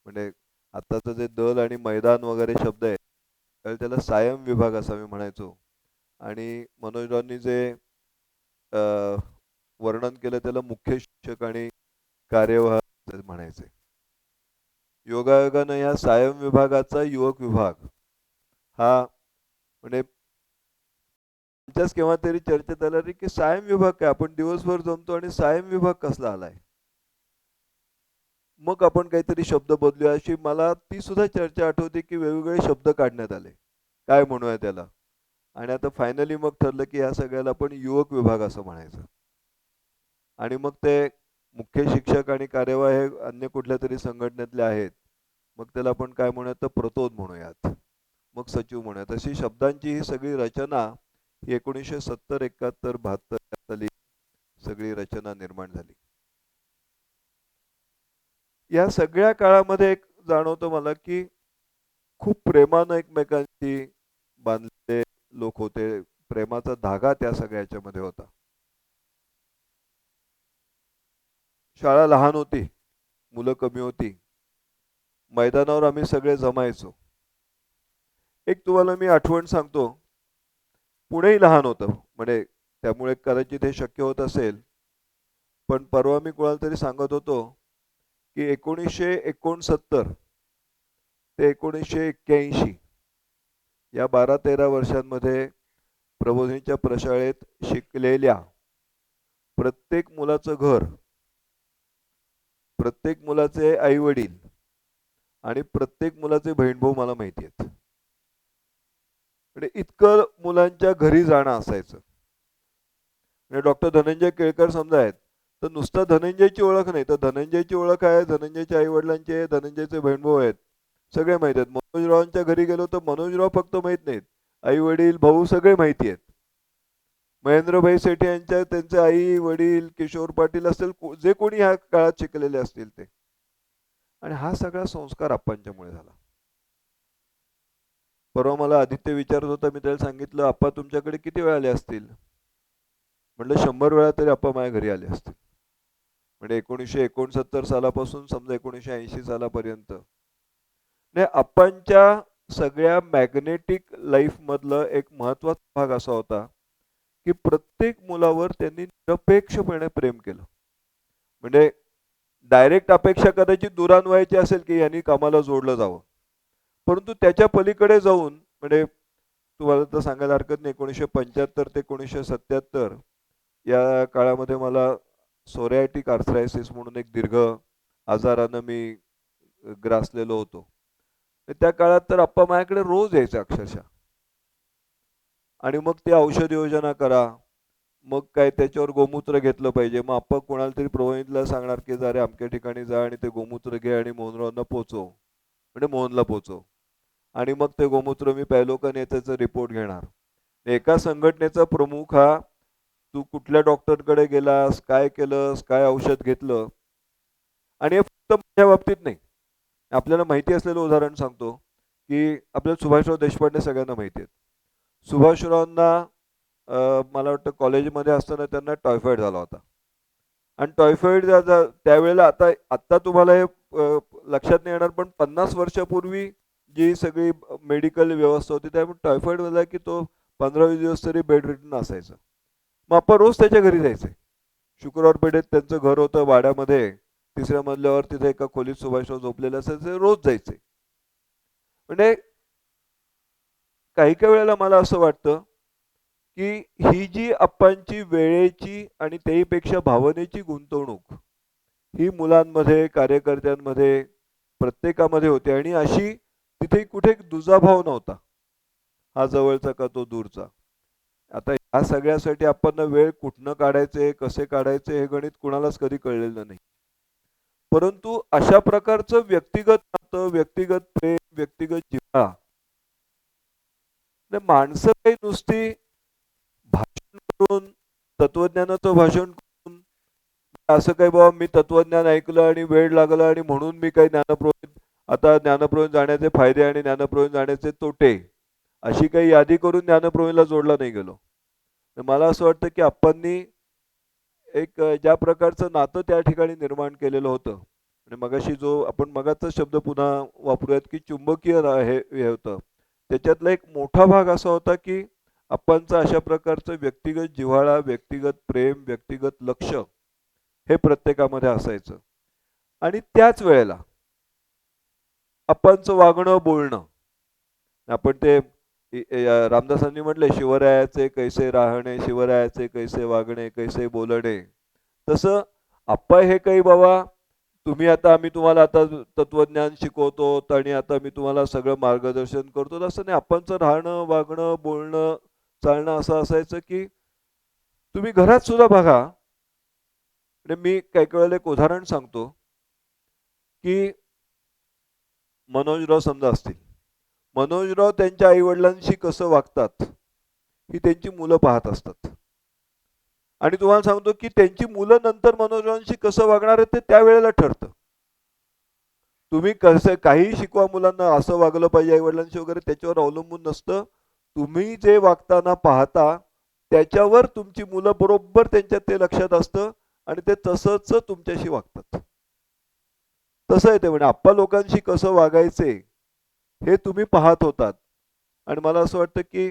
Speaker 3: म्हणजे आताचं जे दल आणि मैदान वगैरे शब्द आहे त्यावेळी त्याला सायम विभाग असं मी म्हणायचो. आणि मनोजरावांनी जे वर्णन केलं त्याला मुख्य शिक्षक आणि कार्यवाह म्हणायचे. योगायोगानं या सायम विभागाचा युवक विभाग हा म्हणजे त्यांच्याच केव्हा तरी चर्चेत आलं रे की सायम विभाग काय, आपण दिवसभर जमतो आणि सायम विभाग कसला आलाय, मग आपण काहीतरी शब्द बदलूया. अशी मला ती सुद्धा चर्चा आठवते की वेगवेगळे शब्द काढण्यात आले, काय म्हणूया त्याला. आणि आता फायनली मग ठरलं की ह्या सगळ्याला आपण युवक विभाग असं म्हणायचं. आणि मग ते मुख्य शिक्षक आणि कार्यवाह हे अन्य कुठल्या तरी संघटनेतले आहेत, मग त्याला आपण काय म्हणूयात तर प्रतोद म्हणूयात, मग सचिव म्हणूयात. अशी शब्दांची ही सगळी रचना ही 1970, 71, 72 साली सगळी रचना निर्माण झाली. या सगळ्या काळामध्ये एक जाणवतं मला की खूप प्रेमानं एकमेकांशी बांधलेले लोक होते, प्रेमाचा धागा त्या सगळ्याच्या मध्ये होता. शाळा लहान होती, मुलं कमी होती, मैदानावर आम्ही सगळे जमायचो. एक तुम्हाला मी आठवण सांगतो, पुणेही लहान होतं म्हणजे त्यामुळे कदाचित हे शक्य होत असेल, पण परवा मी कोणाला तरी सांगत होतो की 1969 ते 1981 या 12-13 वर्षांमध्ये प्रबोधिनीच्या प्रशाळेत शिकलेल्या प्रत्येक मुलाचं घर, प्रत्येक मुलाचे आई वडील आणि प्रत्येक मुलाचे बहीण भाऊ मला माहिती आहेत. म्हणजे इतकं मुलांच्या घरी जाणं असायचं. म्हणजे डॉक्टर धनंजय केळकर समजा आहेत तर नुसतं धनंजयची ओळख नाही, तर धनंजयची ओळख आहे, धनंजयच्या आई वडिलांचे, धनंजयचे बहीण भाऊ आहेत, सगळे माहित आहेत. मनोजरावांच्या घरी गेलो तर मनोजराव फक्त माहित नाहीत, आई वडील भाऊ सगळे माहिती आहेत. महेंद्रभाई सेठी यांच्या त्यांचे आई वडील, किशोर पाटील असतील, जे कोणी ह्या काळात शिकलेले असतील ते. आणि हा सगळा संस्कार आप्पांच्यामुळे झाला. परवा मला आदित्य विचारत होता, मी त्याला सांगितलं आप्पा तुमच्याकडे किती वेळा आले असतील, म्हटलं 100 वेळा तरी आप्पा माझ्या घरी आले असतील. म्हणजे 1969 सालापासून समजा 1980 सालापर्यंत. म्हणजे आप्पांच्या सगळ्या मॅग्नेटिक लाईफ मधलं एक महत्वाचा भाग असा होता की प्रत्येक मुलावर त्यांनी निरपेक्षपणे प्रेम केलं. म्हणजे डायरेक्ट अपेक्षा कदाचित दुरान्वयाची असेल की यांनी कामाला जोडलं जावं, परंतु त्याच्या पलीकडे जाऊन म्हणजे तुम्हाला तर सांगायला हरकत नाही, 1975 ते 1977 या काळामध्ये मला सोरायटिक आर्थरायसिस म्हणून एक दीर्घ आजारानं मी ग्रासलेलो होतो. त्या काळात तर आप्पा माझ्याकडे रोज यायचे अक्षरशः. आणि मग ते औषध योजना करा, मग काय त्याच्यावर गोमूत्र घेतलं पाहिजे, मग आप्पा कोणाला तरी प्रवणितला सांगणार की जा रे अमक्या ठिकाणी जा आणि ते गोमूत्र घे आणि मोहनरावांना पोचव, म्हणजे मोहनला पोचव. आणि मग ते गोमूत्र मी प्यायलो का नाही त्याचा रिपोर्ट घेणार. एका संघटनेचा प्रमुख हा तू कुठल्या डॉक्टरकडे गेलास, काय केलंस, काय औषध घेतलं. आणि हे फक्त माझ्या बाबतीत नाही, आपल्याला माहिती असलेलं उदाहरण सांगतो की आपल्याला सुभाषराव देशपांडे सगळ्यांना माहिती आहेत. सुभाषरावांना मला वाटतं कॉलेजमध्ये असताना त्यांना टायफॉइड झाला होता. आणि टायफॉइड त्यावेळेला आता तुम्हाला हे लक्षात नाही येणार, पण 50 वर्षापूर्वी जी सगळी मेडिकल व्यवस्था होती त्यामुळे टायफॉइड झाला की तो 15-20 दिवस तरी बेड रिटन असायचा. मग आपण रोज त्याच्या घरी जायचे. शुक्रवार पेठेत त्यांचं घर होतं वाड्यामध्ये, 3ऱ्या मजल्यावर तिथे एका खोलीत सुभाषराव झोपलेले असायचे, रोज जायचे. म्हणजे काही काही वेळेला मला असं वाटतं की ही जी आप्पांची वेळेची आणि त्याहीपेक्षा भावनेची गुंतवणूक ही मुलांमध्ये, कार्यकर्त्यांमध्ये, प्रत्येकामध्ये होते. आणि अशी तिथे कुठे दुजाभाव नव्हता, हा जवळचा का तो दूरचा. आता ह्या सगळ्यासाठी आपण वेळ कुठनं काढायचे, कसे काढायचे हे गणित कुणालाच कधी कळलेलं नाही. परंतु अशा प्रकारचं व्यक्तिगत नातं, व्यक्तिगत प्रेम, व्यक्तिगत जिव्हाळा माणसं काही नुसती भाषण करून, तत्वज्ञानाचं भाषण करून, असं काही बाबा मी तत्वज्ञान ऐकलं आणि वेळ लागला आणि म्हणून मी काही ज्ञानप्रबोध, आता ज्ञानप्रबोध जाण्याचे फायदे आणि ज्ञानप्रबोध जाण्याचे तोटे, अशी काही यादी करून ज्ञानप्रबोधीला जोडला नाही गेलो. तर मला असं वाटतं की आपणनी एक ज्या प्रकारचं नातं त्या ठिकाणी निर्माण केलेलं होतं आणि मगाशी जो आपण मगाचा शब्द पुन्हा वापरूयात की चुंबकीय हे होतं, त्याच्यातला एक मोठा भाग असा होता की आपणचं अशा प्रकारचं व्यक्तिगत जिव्हाळा, व्यक्तिगत प्रेम, व्यक्तिगत लक्ष हे प्रत्येकामध्ये असायचं. आणि त्याच वेळेला आपणचं वागणं, बोलणं, आपण ते रामदासांनी म्हटले शिवरायाचे कैसे राहणे, शिवरायाचे कैसे वागणे, कैसे बोलणे. तसं आप्पा हे काही बाबा तुम्ही आता आम्ही तुम्हाला आता तत्वज्ञान शिकवतो आणि आता मी तुम्हाला सगळं मार्गदर्शन करतो, असं नाही. आपणचं राहणं, वागणं, बोलणं, चालणं असं असायचं की तुम्ही घरात सुद्धा बघा. आणि मी काही वेळेला एक उदाहरण सांगतो की मनोजराव समजा असतील, मनोजराव त्यांच्या आईवडिलांशी कसं वागतात ही त्यांची मुलं पाहत असतात. आणि तुम्हाला सांगतो की त्यांची मुलं नंतर मनोजरावांशी कसं वागणार आहेत ते त्यावेळेला ठरतं. तुम्ही कसं काहीही शिकवा मुलांना, असं वागलं पाहिजे आईवडिलांशी वगैरे, त्याच्यावर अवलंबून नसतं. तुम्ही जे वागताना पाहता त्याच्यावर तुमची मुलं बरोबर त्यांच्या ते लक्षात असतं आणि ते तसंच तुमच्याशी वागतात. तसं आहे ते. म्हणजे आप्पा लोकांशी कसं वागायचे हे तुम्ही पाहत होतात. आणि मला असं वाटतं की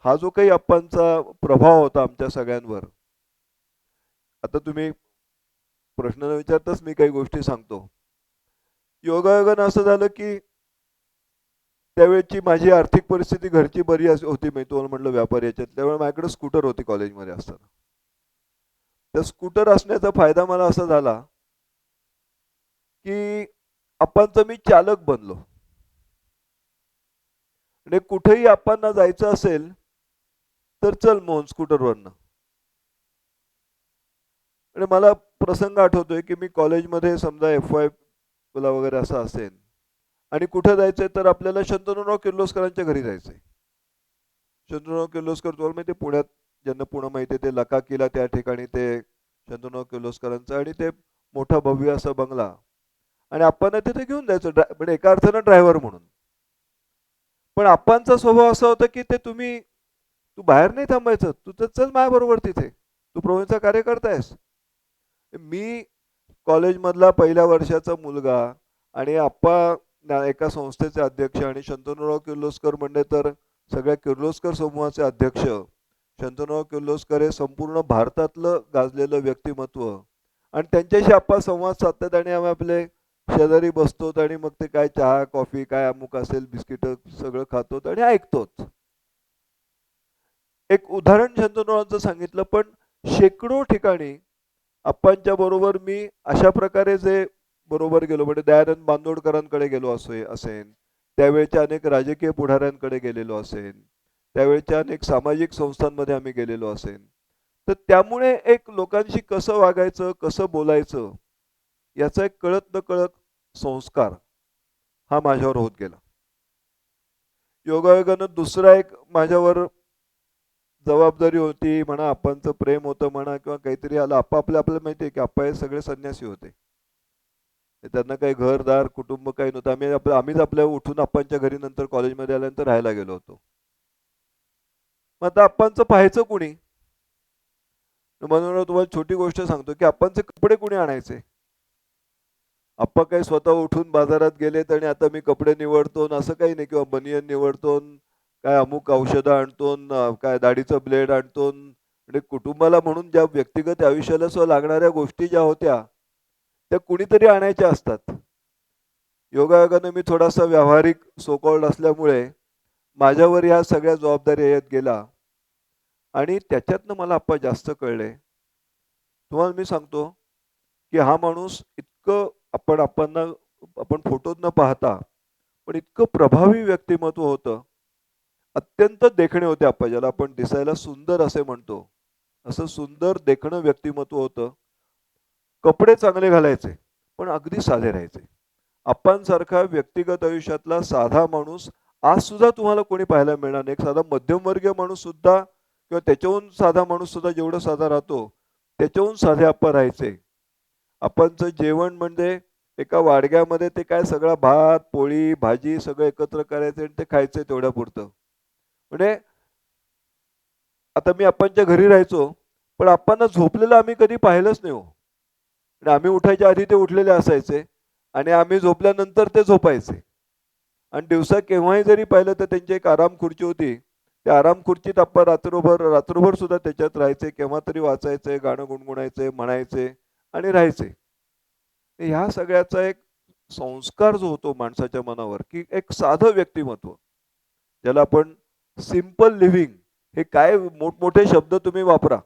Speaker 3: हा जो काही आप्पांचा प्रभाव होता आमच्या सगळ्यांवर, आता तुम्ही प्रश्न न विचारताच मी काही गोष्टी सांगतो. योगायोगानं असं झालं की त्यावेळची माझी आर्थिक परिस्थिती घरची बरी होती. मी तुम्हाला म्हटलं व्यापारी याच्यात, त्यावेळेला माझ्याकडे स्कूटर होती कॉलेजमध्ये असताना. त्या स्कूटर असण्याचा फायदा मला असा झाला की आप्पांचा मी चालक बनलो. आणि कुठेही आप्पांना जायचं असेल तर चल मोहन स्कूटरवरनं. आणि मला प्रसंग आठवतोय की मी कॉलेजमध्ये समजा FY ला वगैरे असं असेल आणि कुठे जायचंय तर आपल्याला शंतनुराव किर्लोस्करांच्या घरी जायचंय. शंतनुराव किर्लोस्कर तुम्हाला माहिती, पुण्यात ज्यांना पुणे माहिती आहे ते लकाकीला त्या ठिकाणी ते शंतनुराव किर्लोस्करांचं आणि ते मोठा भव्य असा बंगला, आणि आपण तिथे घेऊन जायचं म्हणजे एका अर्थानं ड्रायव्हर म्हणून. पण आप्पांचा स्वभाव असा होता की ते तू बाहेर नाही थांबायचं, तू तर चल माझ्याबरोबर तिथे, तू प्रवीणचा कार्यकर्ता आहेस. मी कॉलेजमधला पहिल्या वर्षाचा मुलगा आणि आप्पा एका संस्थेचे अध्यक्ष आणि शंतनुराव किर्लोस्कर म्हणजे तर सगळ्या किर्लोस्कर समूहाचे अध्यक्ष. शंतनुराव किर्लोस्कर हे संपूर्ण भारतातलं गाजलेलं व्यक्तिमत्व आणि त्यांच्याशी आप्पा संवाद साधतात आणि आम्ही आपले शेजारी बसतो आणि मग ते काय चहा कॉफी काय अमुक असेल बिस्किट सगळं खातो आणि ऐकतोच. एक उदाहरण शंतनुरावांचं सांगितलं, पण शेकडो ठिकाणी आप्पांच्या बरोबर मी अशा प्रकारे जे बरोबर गेलो, म्हणजे दयानंद बांदोडकरांकडे गेलो असेन, त्यावेळच्या अनेक राजकीय पुढाऱ्यांकडे गेलेलो असेन, त्यावेळच्या अनेक सामाजिक संस्थांमध्ये आम्ही गेलेलो असेन, तर त्यामुळे एक लोकांशी कसं वागायचं, कसं बोलायचं याचा एक कळत न कळत संस्कार हा माझ्यावर होत गेला. योगायोगानं दुसरा एक माझ्यावर जबाबदारी होती म्हणा, आप्पांचं प्रेम होतं म्हणा किंवा काहीतरी आलं. आपल्याला माहिती आहे की आप्पा हे सगळे संन्यासी होते. त्यांना काही घरदार कुटुंब काही नव्हतं. आम्हीच आपल्या उठून आप्पांच्या घरी नंतर कॉलेजमध्ये आल्यानंतर राहायला गेलो होतो. मग आता आप्पांचं पाहायचं कुणी? म्हणून तुम्हाला छोटी गोष्ट सांगतो की आप्पांचे कपडे कुणी आणायचे? आप्पा काही स्वतः उठून बाजारात गेलेत आणि आता मी कपडे निवडतो असं काही नाही, किंवा बनियन निवडतो, काय अमुक औषधं आणतो, काय दाढीचं ब्लेड आणतो. म्हणजे कुटुंबाला म्हणून ज्या व्यक्तिगत आयुष्याला सुद्धा लागणाऱ्या गोष्टी ज्या होत्या त्या कुणीतरी आणायच्या असतात. योगायोगानं मी थोडासा व्यावहारिक सोकॉल्ड असल्यामुळे माझ्यावर या सगळ्या जबाबदाऱ्या येत गेला आणि त्याच्यातनं मला आप्पा जास्त कळले. तुम्हाला मी सांगतो की हा माणूस इतकं आपण फोटोत न पाहता पण इतकं प्रभावी व्यक्तिमत्व होतं. अत्यंत देखणे होते आप्पा, ज्याला आपण दिसायला सुंदर असे म्हणतो. असं सुंदर देखणं व्यक्तिमत्व होतं. कपडे चांगले घालायचे, पण अगदी साधे राहायचे. आप्पांसारखा व्यक्तिगत आयुष्यातला साधा माणूस आज सुद्धा तुम्हाला कोणी पाहायला मिळणार नाही. एक साधा मध्यमवर्गीय माणूस सुद्धा किंवा त्याच्याहून साधा माणूस सुद्धा जेवढं साधा राहतो, त्याच्याहून साधे आप्पा राहायचे. आप्पांचं जेवण म्हणजे एका वाडग्यामध्ये ते काय सगळा भात, पोळी, भाजी सगळं एकत्र करायचे आणि ते खायचे तेवढ्यापुरतं. म्हणजे आता मी आप्पांच्या घरी राहायचो, पण आप्पांना झोपलेलं आम्ही कधी पाहिलंच नाही हो. आणि आम्ही उठायच्या आधी ते उठलेले असायचे आणि आम्ही झोपल्यानंतर ते झोपायचे. आणि दिवसा केव्हाही जरी पाहिलं तर त्यांची एक आराम खुर्ची होती. त्या आराम खुर्चीत आप्पा रात्रभर सुद्धा त्याच्यात राहायचे. केव्हा तरी वाचायचे, गाणं गुणगुणायचे, म्हणायचे आणि राहायचे. ह्या सगळ्याचा एक संस्कार जो होतो माणसाच्या मनावर, की एक साधं व्यक्तिमत्व, ज्याला आपण सिंपल लिव्हिंग, हे काय मोठमोठे शब्द तुम्ही वापरा,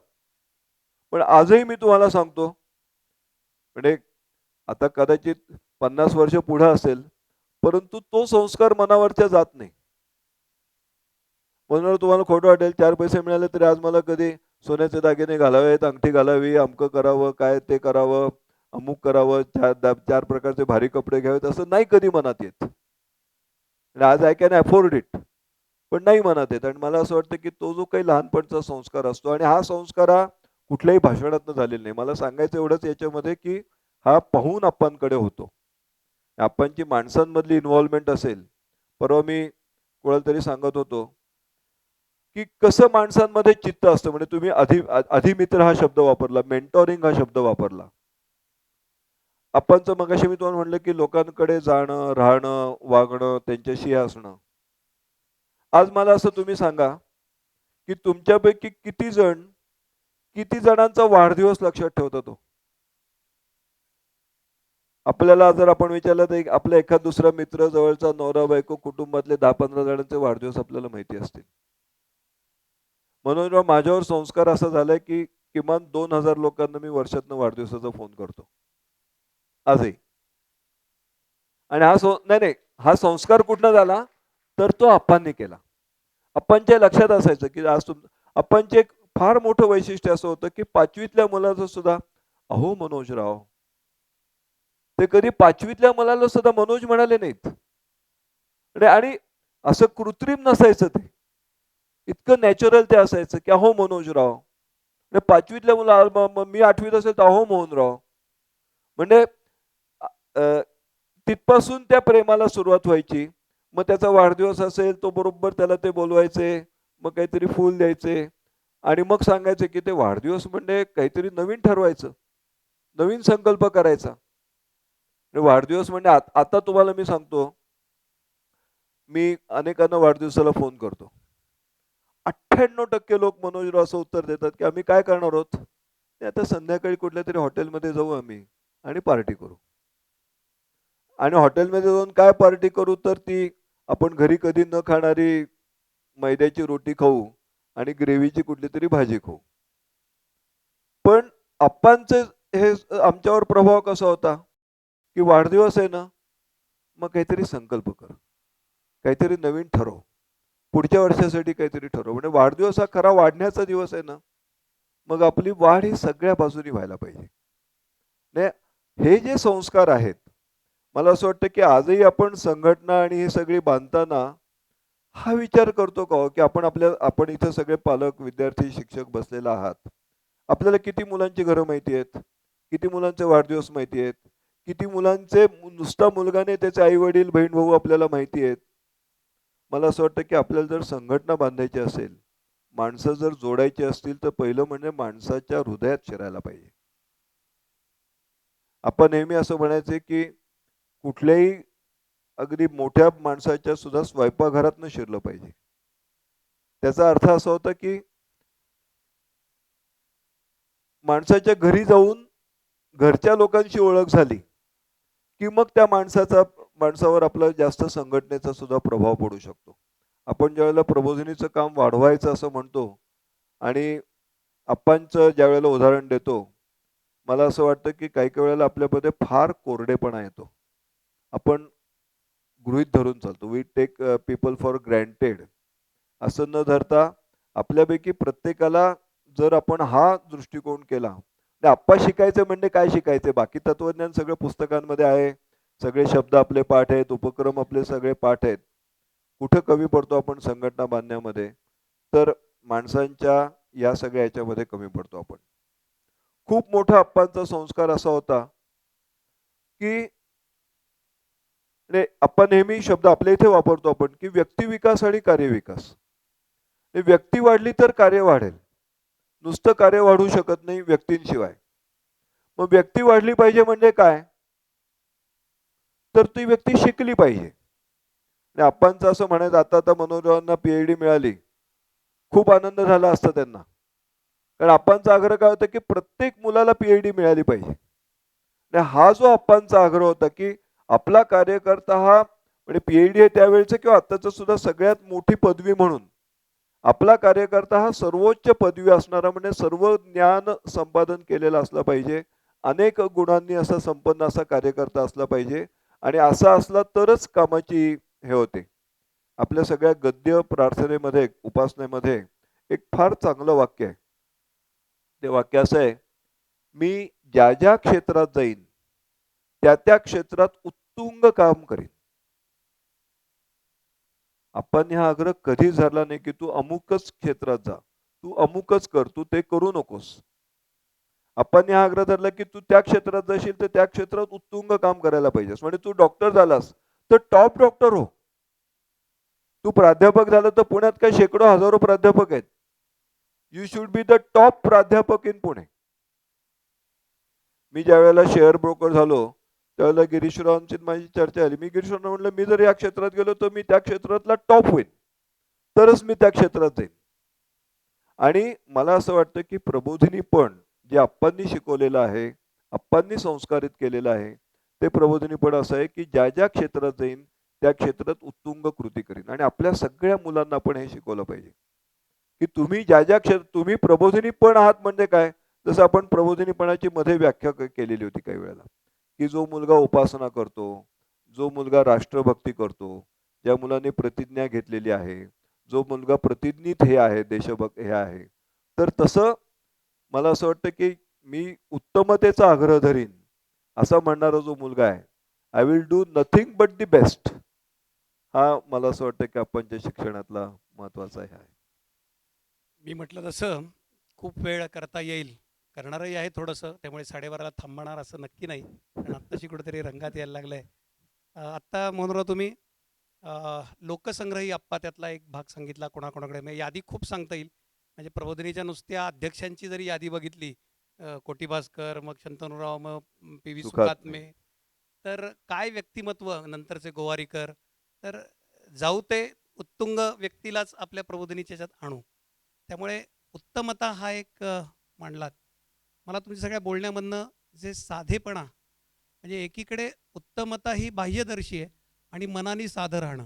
Speaker 3: पण आजही मी तुम्हाला सांगतो, म्हणजे आता कदाचित 50 वर्ष पुढे असेल, परंतु तो संस्कार मनावरच्या जात नाही. म्हणून तुम्हाला खोटं वाटेल, 4 पैसे मिळाले तरी आज मला कधी सोन्याचे दागिने घालावेत, अंगठी घालावी, अमकं करावं, काय ते करावं, अमुक करावं, 4 प्रकारचे भारी कपडे घ्यावेत, असं नाही कधी मनात येत. आणि आज आय कॅन अफोर्ड इट, पण नाही मनात येत. आणि मला असं वाटतं की तो जो काही लहानपणचा संस्कार असतो, आणि हा संस्कार हा कुठल्याही भाषणातनं झालेला नाही. मला सांगायचं एवढंच याच्यामध्ये, की हा पाहून आप्पांकडे होतो. आप्पांची माणसांमधली इन्व्हॉल्वमेंट असेल. परवा मी कोणाला तरी सांगत होतो, की कसं माणसांमध्ये चित्त असतं. म्हणजे तुम्ही अधिमित्र हा शब्द वापरला, मेंटॉरिंग हा शब्द वापरला. आप्पांचं मगाशी मी तुम्हाला म्हणलं, की लोकांकडे जाणं, राहणं, वागणं, त्यांच्याशी असणं. आज मला असं तुम्ही सांगा, की तुमच्यापैकी किती जणांचा वाढदिवस लक्षात ठेवतात तो? आपल्याला जर आपण विचारलं तर आपला एखाद दुसरा मित्र, जवळचा नवरा बायको, कुटुंबातले 10-15 जणांचे वाढदिवस आपल्याला माहिती असतील. म्हणून माझ्यावर संस्कार असा झालाय, की किमान 2000 लोकांना मी वर्षातनं वाढदिवसाचा फोन करतो आजही. आणि नाही, हा संस्कार कुठनं झाला, तर तो आप्पांनी केला. आप्पांच्या लक्षात असायचं, की आज आप्पांचे एक फार मोठं वैशिष्ट्य असं होतं, की 5वीतल्या मुलाचं सुद्धा, अहो मनोजराव, ते कधी 5वीतल्या मुलाला सुद्धा मनोज म्हणाले नाहीत. आणि असं कृत्रिम नसायचं ते, इतकं नॅचरल ते असायचं, की अहो मनोजराव. म्हणजे 5वीतल्या मुला, मी 8वीत असेल तर अहो मोहनराव. म्हणजे तिथपासून त्या प्रेमाला सुरुवात व्हायची. मग त्याचा वाढदिवस असेल, तो बरोबर त्याला ते बोलवायचे, मग काहीतरी फूल द्यायचे आणि मग सांगायचे, की ते वाढदिवस म्हणजे काहीतरी नवीन ठरवायचं, नवीन संकल्प करायचा. वाढदिवस म्हणजे आता तुम्हाला मी सांगतो, मी अनेकांना वाढदिवसाला फोन करतो. 98% लोक मनोजराव असं उत्तर देतात, की आम्ही काय करणार आहोत, ते आता संध्याकाळी कुठल्या तरी हॉटेलमध्ये जाऊ आम्ही आणि पार्टी करू. आणि हॉटेलमध्ये जाऊन काय पार्टी करू, तर ती आपण घरी कधी न खाणारी मैद्याची रोटी खाऊ आणि ग्रेव्हीची कुठली तरी भाजी खाऊ. पण आप्पांचे हे आमच्यावर प्रभाव कसा होता, की वाढदिवस आहे ना, मग काहीतरी संकल्प कर, काहीतरी नवीन ठरव, पुढच्या वर्षासाठी काहीतरी ठरव. म्हणजे वाढदिवस हा खरा वाढण्याचा दिवस आहे ना, मग आपली वाढ ही सगळ्या बाजूनी व्हायला पाहिजे. नाही, हे जे संस्कार आहेत, मला असं वाटतं, की आजही आपण संघटना आणि हे सगळी बांधताना हा विचार करतो का हो, की आपण इथं सगळे पालक, विद्यार्थी, शिक्षक बसलेला आहात. आपल्याला किती मुलांची घरं माहिती आहेत, किती मुलांचे वाढदिवस माहिती आहेत, किती मुलांचे नुसता मुलगा नाही त्याचे आई वडील, बहीण भाऊ आपल्याला माहिती आहेत. मला असं वाटतं, की आपल्याला जर संघटना बांधायची असेल, माणसं जर जोडायची असतील, तर पहिलं म्हणजे माणसाच्या हृदयात शिरायला पाहिजे. आपण नेहमी असं म्हणायचे, की कुठल्याही अगदी मोठ्या माणसाच्या सुद्धा स्वयंपाकघरातनं शिरलं पाहिजे. त्याचा अर्थ असा होता, की माणसाच्या घरी जाऊन घरच्या लोकांशी ओळख झाली, की मग त्या माणसावर आपला जास्त संघटनेचा सुद्धा प्रभाव पडू शकतो. आपण ज्यावेळेला प्रबोधिनीचं काम वाढवायचं असं म्हणतो आणि आप्पांचं ज्यावेळेला उदाहरण देतो, मला असं वाटतं, की काही काही वेळेला आपल्यामध्ये फार कोरडेपणा येतो. आपण गृहीत धरून चालतो. We take people for granted. असं न धरता आपल्यापैकी प्रत्येकाला जर आपण हा दृष्टिकोन केला, आणि आप्पा शिकायचं म्हणजे काय शिकायचं, बाकी तत्वज्ञान सगळं पुस्तकांमध्ये आहे, सगळे शब्द आपले पाठ आहेत, उपक्रम आपले सगळे पाठ आहेत. कुठं कमी पडतो आपण संघटना बांधण्यामध्ये, तर माणसांच्या या सगळ्या याच्यामध्ये कमी पडतो आपण. खूप मोठा आप्पांचा संस्कार असा होता की आपण नेहमी शब्द आपल्या इथे वापरतो आपण की व्यक्तिविकास आणि कार्यविकास. व्यक्ती वाढली तर कार्य वाढेल, नुसतं कार्य वाढू शकत नाही व्यक्तींशिवाय. मग व्यक्ती वाढली पाहिजे म्हणजे काय, तर ती व्यक्ती शिकली पाहिजे. आणि आपणचं असं म्हणायचं, आता मनोजवांना PhD मिळाली, खूप आनंद झाला असता त्यांना, कारण आपणचा आग्रह काय होता की प्रत्येक मुलाला PhD मिळाली पाहिजे. आणि हा जो आपणचा आग्रह होता की आपला कार्यकर्ता हा म्हणजे PhD आहे त्यावेळेचं किंवा आत्ताचं सुद्धा सगळ्यात मोठी पदवी म्हणून आपला कार्यकर्ता हा सर्वोच्च पदवी असणारा, म्हणजे सर्व ज्ञान संपादन केलेला असला पाहिजे, अनेक गुणांनी असा संपन्न असा कार्यकर्ता असला पाहिजे. आणि असा असला तरच कामाची हे होते. आपल्या सगळ्या गद्य प्रार्थनेमध्ये उपासनेमध्ये एक फार चांगलं वाक्य आहे. ते वाक्य असं आहे, मी ज्या ज्या क्षेत्रात जाईन त्या त्या क्षेत्रात उत्तुंग काम करीन. आपण हा आग्रह कधीच धरला नाही की तू अमुकच क्षेत्रात जा, तू अमुकच कर, तू ते करू नकोस. आपण हा आग्रह धरला की तू त्या क्षेत्रात जाशील तर त्या क्षेत्रात उत्तुंग काम करायला पाहिजेस. म्हणजे तू डॉक्टर झालास तर टॉप डॉक्टर हो. तू प्राध्यापक झाला तर पुण्यात काय शेकडो हजारो प्राध्यापक आहेत. You should be the top प्राध्यापक इन पुणे. मी ज्या वेळेला शेअर ब्रोकर झालो त्यावेळेला गिरीशरावांची माझी चर्चा झाली. मी गिरीशरावांना म्हटलं, मी जर या क्षेत्रात गेलो तर मी त्या क्षेत्रातला टॉप होईन, तरच मी त्या क्षेत्रात जाईन. आणि मला असं वाटतं की प्रबोधिनी पण जे आप्पांनी शिकवलेलं आहे, आप्पांनी संस्कारित केलेलं आहे, ते प्रबोधिनी पण असं आहे की ज्या ज्या क्षेत्रात जाईन त्या क्षेत्रात उत्तुंग कृती करीन. आणि आपल्या सगळ्या मुलांना पण हे शिकवलं पाहिजे की तुम्ही ज्या ज्या तुम्ही प्रबोधिनी पण आहात. म्हणजे काय, जसं आपण प्रबोधिनीपणाची मध्ये व्याख्या केलेली होती काही वेळेला, की जो मुलगा उपासना करतो, जो मुलगा राष्ट्रभक्ती करतो, ज्या मुलाने प्रतिज्ञा घेतलेली आहे, जो मुलगा प्रतिज्ञित हे आहे, देशभक्त हे आहे, तर तसं मला असं वाटतं की मी उत्तमतेचा आग्रह धरीन असा म्हणणारा जो मुलगा आहे, I will do nothing but the best, हा मला असं वाटतं की आपणच्या शिक्षणातला महत्वाचा आहे.
Speaker 2: मी म्हटलं तसं खूप वेळ करता येईल, करणारही आहे थोडंसं, त्यामुळे 12:30ला थांबणार असं नक्की नाही, कारण आत्ताशी कुठेतरी रंगात यायला लागलं आहे. आत्ता मोहनराव तुम्ही लोकसंग्रही आप्पा त्यातला एक भाग सांगितला कोणाकोणाकडे, म्हणजे यादी खूप सांगता येईल. म्हणजे प्रबोधिनीच्या नुसत्या अध्यक्षांची जरी यादी बघितली, कोटी भास्कर, मग शंतनुराव, मग PV
Speaker 3: सुखात नाही.
Speaker 2: सुकात्मे, तर काय व्यक्तिमत्व, नंतरचे गोवारीकर, तर जाऊ ते उत्तुंग व्यक्तीलाच आपल्या प्रबोधिनीच्या याच्यात आणू. त्यामुळे उत्तमता हा एक मांडलात. मला तुमच्या सगळ्या बोलण्यामधनं जे साधेपणा, म्हणजे एकीकडे उत्तमता ही बाह्यदर्शी आहे आणि मनाने साधं राहणं,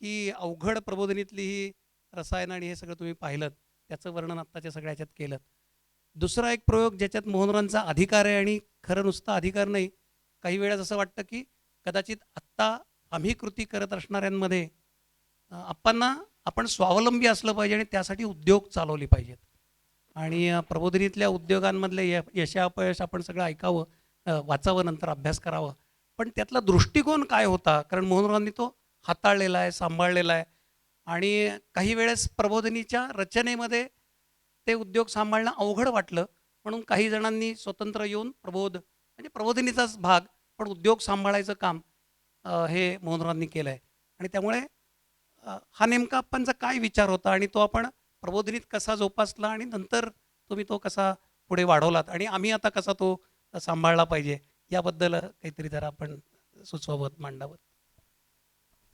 Speaker 2: ही अवघड प्रबोधिनीतली ही रसायन आणि हे सगळं तुम्ही पाहिलं, त्याचं वर्णन आत्ताच्या सगळ्या ह्याच्यात केलं. दुसरा एक प्रयोग ज्याच्यात मोहनरांचा अधिकार आहे, आणि खरं नुसता अधिकार नाही, काही वेळेस असं वाटतं की कदाचित आत्ता आम्ही कृती करत असणाऱ्यांमध्ये आपण स्वावलंबी असलं पाहिजे आणि त्यासाठी उद्योग चालवले पाहिजेत. आणि प्रबोधिनीतल्या उद्योगांमधले यशापयश आपण सगळं ऐकावं, वाचावं, नंतर अभ्यास करावा. पण त्यातला दृष्टिकोन काय होता, कारण मोहनरावांनी तो हाताळलेला आहे, सांभाळलेला आहे. आणि काही वेळेस प्रबोधिनीच्या रचनेमध्ये ते उद्योग सांभाळणं अवघड वाटलं, म्हणून काही जणांनी स्वतंत्र येऊन म्हणजे प्रबोधिनीचाच भाग पण उद्योग सांभाळायचं काम हे मोहनरावांनी केलं आहे. आणि त्यामुळे हा नेमका आपणचा काय विचार होता आणि तो आपण प्रबोधिनीत कसा जोपासला आणि नंतर तुम्ही तो कसा पुढे वाढवलात आणि आम्ही आता कसा तो सांभाळला पाहिजे, याबद्दल काहीतरी जरा आपण सुचवावं, मांडावं.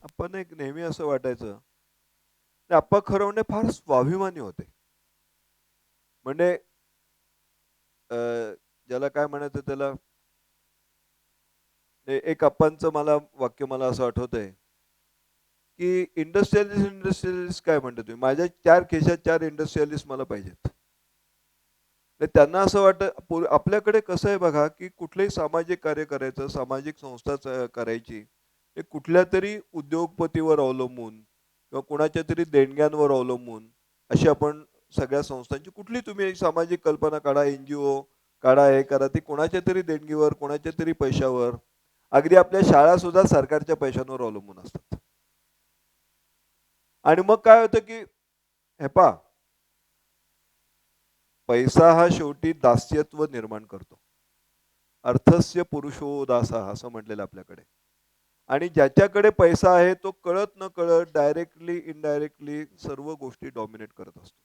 Speaker 3: आपण एक नेहमी असं वाटायचं, आप्पा खरं म्हणजे फार स्वाभिमानी होते. म्हणजे ज्याला काय म्हणायचं त्याला, एक आप्पांचं वाक्य मला असं आठवतंय की इंडस्ट्रियलिस्ट काय म्हणता तुम्ही, माझ्या 4 खिशात 4 इंडस्ट्रियलिस्ट मला पाहिजेत. त्यांना असं वाटतं आपल्याकडे कसं आहे बघा, की कुठलंही सामाजिक कार्य करायचं, सामाजिक संस्था करायची, हे कुठल्या तरी उद्योगपतीवर अवलंबून किंवा कुणाच्या तरी देणग्यांवर अवलंबून अशी आपण सगळ्या संस्थांची कुठली तुम्ही एक सामाजिक कल्पना काढा, NGO काढा, हे करा, ती कोणाच्या तरी देणगीवर, कोणाच्या तरी पैशावर, अगदी आपल्या शाळा सुद्धा सरकारच्या पैशांवर अवलंबून असतात. आणि मग काय होतं की हे पहा, पैसा हा शेवटी दास्यत्व निर्माण करतो. अर्थस्य पुरुषो दासः असं म्हटलेलं आपल्याकडे. आणि ज्याच्याकडे पैसा आहे तो कळत न कळत डायरेक्टली इनडायरेक्टली सर्व गोष्टी डॉमिनेट करत असतो.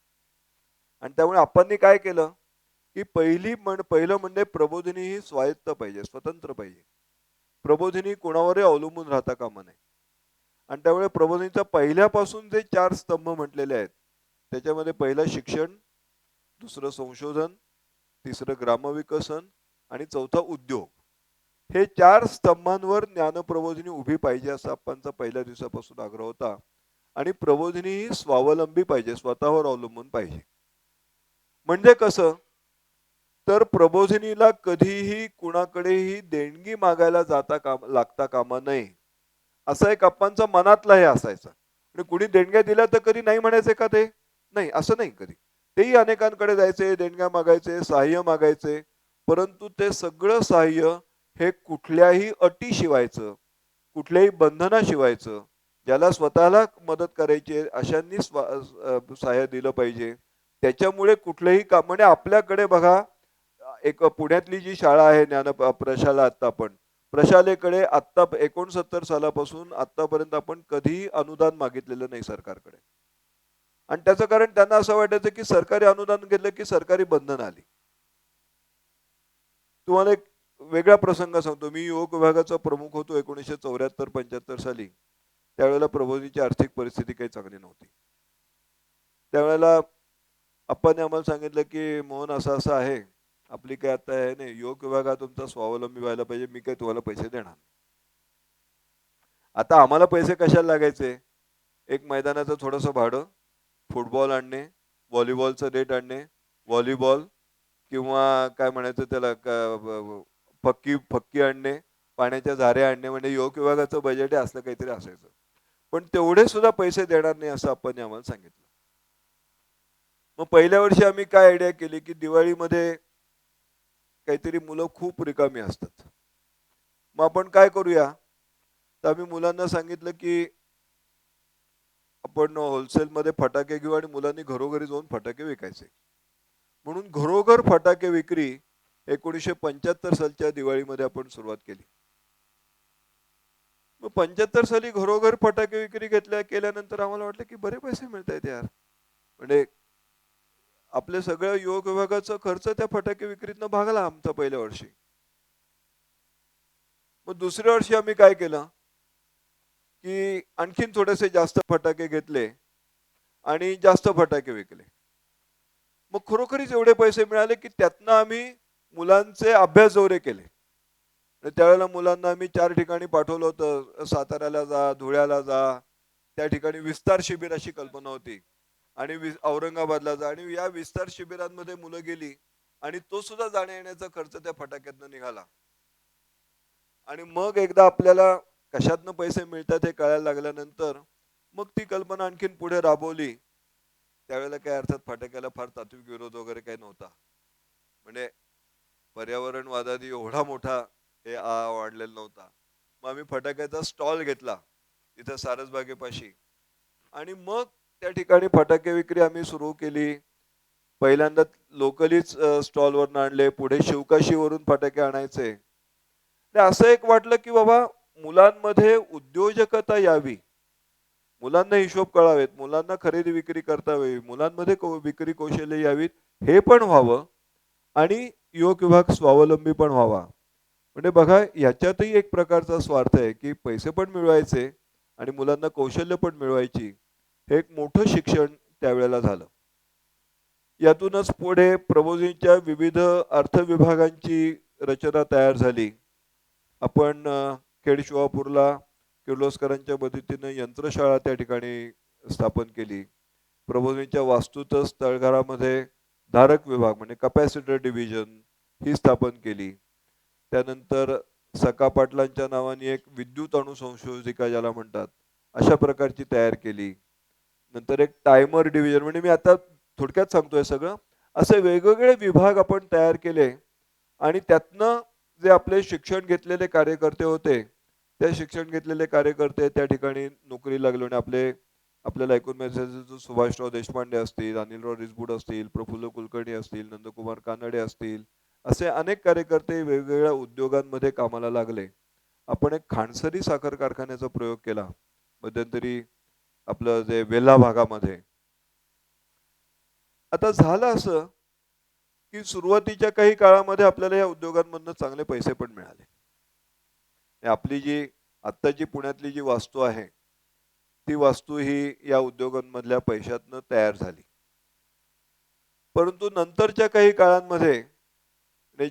Speaker 3: आणि त्यामुळे आपण काय केलं की पहिलं म्हणजे प्रबोधिनी ही स्वायत्त पाहिजे, स्वतंत्र पाहिजे. प्रबोधिनी कोणावरही अवलंबून राहता कामा नये. आणि त्यामुळे प्रबोधिनीचा पहिल्यापासून जे 4 स्तंभ म्हटलेले आहेत त्याच्यामध्ये पहिलं शिक्षण, दुसरं संशोधन, तिसरं ग्रामविकसन आणि चौथा उद्योग. हे 4 स्तंभांवर ज्ञानप्रबोधिनी उभी पाहिजे असा आपणचा पहिल्या दिवसापासून आग्रह होता. आणि प्रबोधिनी ही स्वावलंबी पाहिजे, स्वतःवर अवलंबून पाहिजे. म्हणजे कसं, तर प्रबोधिनीला कधीही कुणाकडेही देणगी मागायला लागता कामा नये असा एक आपणचा मनातला हे असायचा. आणि कुणी देणग्या दिल्या तर कधी नाही म्हणायचे का ते? नाही, असं नाही कधी. तेही अनेकांकडे जायचे, देणग्या मागायचे, सहाय्य मागायचे, परंतु ते सगळं सहाय्य हे कुठल्याही अटी शिवायचं, कुठल्याही बंधनाशिवायचं. ज्याला स्वतःला मदत करायची आहे अशांनी सहाय्य दिलं पाहिजे. त्याच्यामुळे कुठलेही काम म्हणजे आपल्याकडे बघा, एक पुण्यातली जी शाळा आहे प्रशाला, आता आपण प्रशालेकडे आत्ता 69 सालापासून आतापर्यंत आपण कधीही अनुदान मागितलेलं नाही सरकारकडे. आणि त्याचं कारण त्यांना असं वाटायचं की सरकारी अनुदान घेतलं की सरकारी बंधन आली. तुम्हाला एक वेगळा प्रसंग सांगतो. मी युवक विभागाचा प्रमुख होतो 1974-75 साली. त्यावेळेला प्रबोधिनीची आर्थिक परिस्थिती काही चांगली नव्हती. त्यावेळेला आपण आम्हाला सांगितलं की मोहन असं असं आहे, आपली काय आता आहे नाही, युवक विभाग हा तुमचा स्वावलंबी व्हायला पाहिजे, मी काय तुम्हाला पैसे देणार. आता आम्हाला पैसे कशाला लागायचे? एक मैदानाचं थोडंसं भाडं, फुटबॉल आणणे, व्हॉलीबॉलचं नेट आणणे, व्हॉलीबॉल किंवा काय म्हणायचं त्याला फक्की आणणे, पाण्याच्या झाऱ्या आणणे, म्हणजे युवक विभागाचं बजेट असलं काहीतरी असायचं. पण तेवढे सुद्धा पैसे देणार नाही असं आपण आम्हाला सांगितलं. मग पहिल्या वर्षी आम्ही काय आयडिया केली की दिवाळीमध्ये काहीतरी मुलं खूप रिकामी असतात, मग आपण काय करूया, तर आम्ही मुलांना सांगितलं की आपण होलसेलमध्ये फटाके घेऊ आणि मुलांनी घरोघरी जाऊन फटाके विकायचे. म्हणून घरोघर फटाके विक्री 1975 सालच्या दिवाळीमध्ये आपण सुरुवात केली. मग 75 साली घरोघर फटाके विक्री केल्यानंतर आम्हाला वाटलं की बरे पैसे मिळत आहेत यार. म्हणजे आपल्या सगळ्या युवक विभागाचा खर्च त्या फटाके विक्रीतनं भागला आमचा पहिल्या वर्षी. मग दुसऱ्या वर्षी आम्ही काय केलं की आणखीन थोडेसे जास्त फटाके घेतले आणि जास्त फटाके विकले. मग खरोखरीच एवढे पैसे मिळाले की त्यातनं आम्ही मुलांचे अभ्यास दौरे केले. त्यावेळेला मुलांना आम्ही 4 ठिकाणी पाठवलं होतं. साताऱ्याला जा, धुळ्याला जा, त्या ठिकाणी विस्तार शिबिर अशी कल्पना होती, आणि औरंगाबादला जा. आणि या विस्तार शिबिरांमध्ये मुलं गेली आणि तो सुद्धा जाण्या येण्याचा खर्च त्या फटाक्यातनं निघाला. आणि मग एकदा आपल्याला कशातनं पैसे मिळतात हे कळायला लागल्यानंतर मग ती कल्पना आणखीन पुढे राबवली. त्यावेळेला काय अर्थात फटाक्याला फार तात्विक विरोध वगैरे काही नव्हता. म्हणजे पर्यावरणवादादी एवढा मोठा हे वाढलेला नव्हता. मग आम्ही फटाक्याचा स्टॉल घेतला तिथं सारसबागेपाशी, आणि मग त्या ठिकाणी फटाके विक्री आम्ही सुरू केली. पहिल्यांदा लोकलीच स्टॉलवरून आणले, पुढे शिवकाशीवरून फटाके आणायचे. असं एक वाटलं की बाबा मुलांमध्ये उद्योजकता यावी, मुलांना हिशोब कळावेत, मुलांना खरेदी विक्री करता यावी, मुलांमध्ये विक्री कौशल्य यावीत, हे पण व्हावं आणि युवक विभाग स्वावलंबी पण व्हावा. म्हणजे बघा, याच्यातही एक प्रकारचा स्वार्थ आहे की पैसे पण मिळवायचे आणि मुलांना कौशल्य पण मिळवायची. हे एक मोठं शिक्षण त्यावेळेला झालं. यातूनच पुढे प्रबोधिनीच्या विविध अर्थ विभागांची रचना तयार झाली. आपण खेड शिवापूरला किर्लोस्करांच्या मदतीने यंत्रशाळा त्या ठिकाणी स्थापन केली. प्रबोधिनीच्या वास्तुतच तळघरामध्ये धारक विभाग म्हणजे कपॅसिटर डिव्हिजन ही स्थापन केली. त्यानंतर सखा पाटलांच्या नावाने एक विद्युत अणुसंशोधिका ज्याला म्हणतात अशा प्रकारची तयार केली. नंतर एक टायमर डिव्हिजन, म्हणजे मी आता थोडक्यात सांगतोय सगळं. असे वेगवेगळे विभाग आपण तयार केले आणि त्यातनं जे आपले शिक्षण घेतलेले कार्यकर्ते होते, त्या शिक्षण घेतलेले कार्यकर्ते त्या ठिकाणी नोकरी लागले आणि आपल्याला ऐकून मिळालं सुभाषराव देशपांडे असतील, अनिलराव रिसबूड असतील, प्रफुल्ल कुलकर्णी असतील, नंदकुमार कानडे असतील, असे अनेक कार्यकर्ते वेगवेगळ्या उद्योगांमध्ये कामाला लागले. आपण एक खांडसरी साखर कारखान्याचा प्रयोग केला मध्यंतरी आपलं जे वेल्हा भागामध्ये. आता झालं असं की सुरुवातीच्या काही काळामध्ये आपल्याला या उद्योगांमधनं चांगले पैसे पण मिळाले. आपली जी आत्ताची पुण्यातली जी वास्तू आहे, ती वास्तू ही या उद्योगांमधल्या पैशातनं तयार झाली. परंतु नंतरच्या काही काळांमध्ये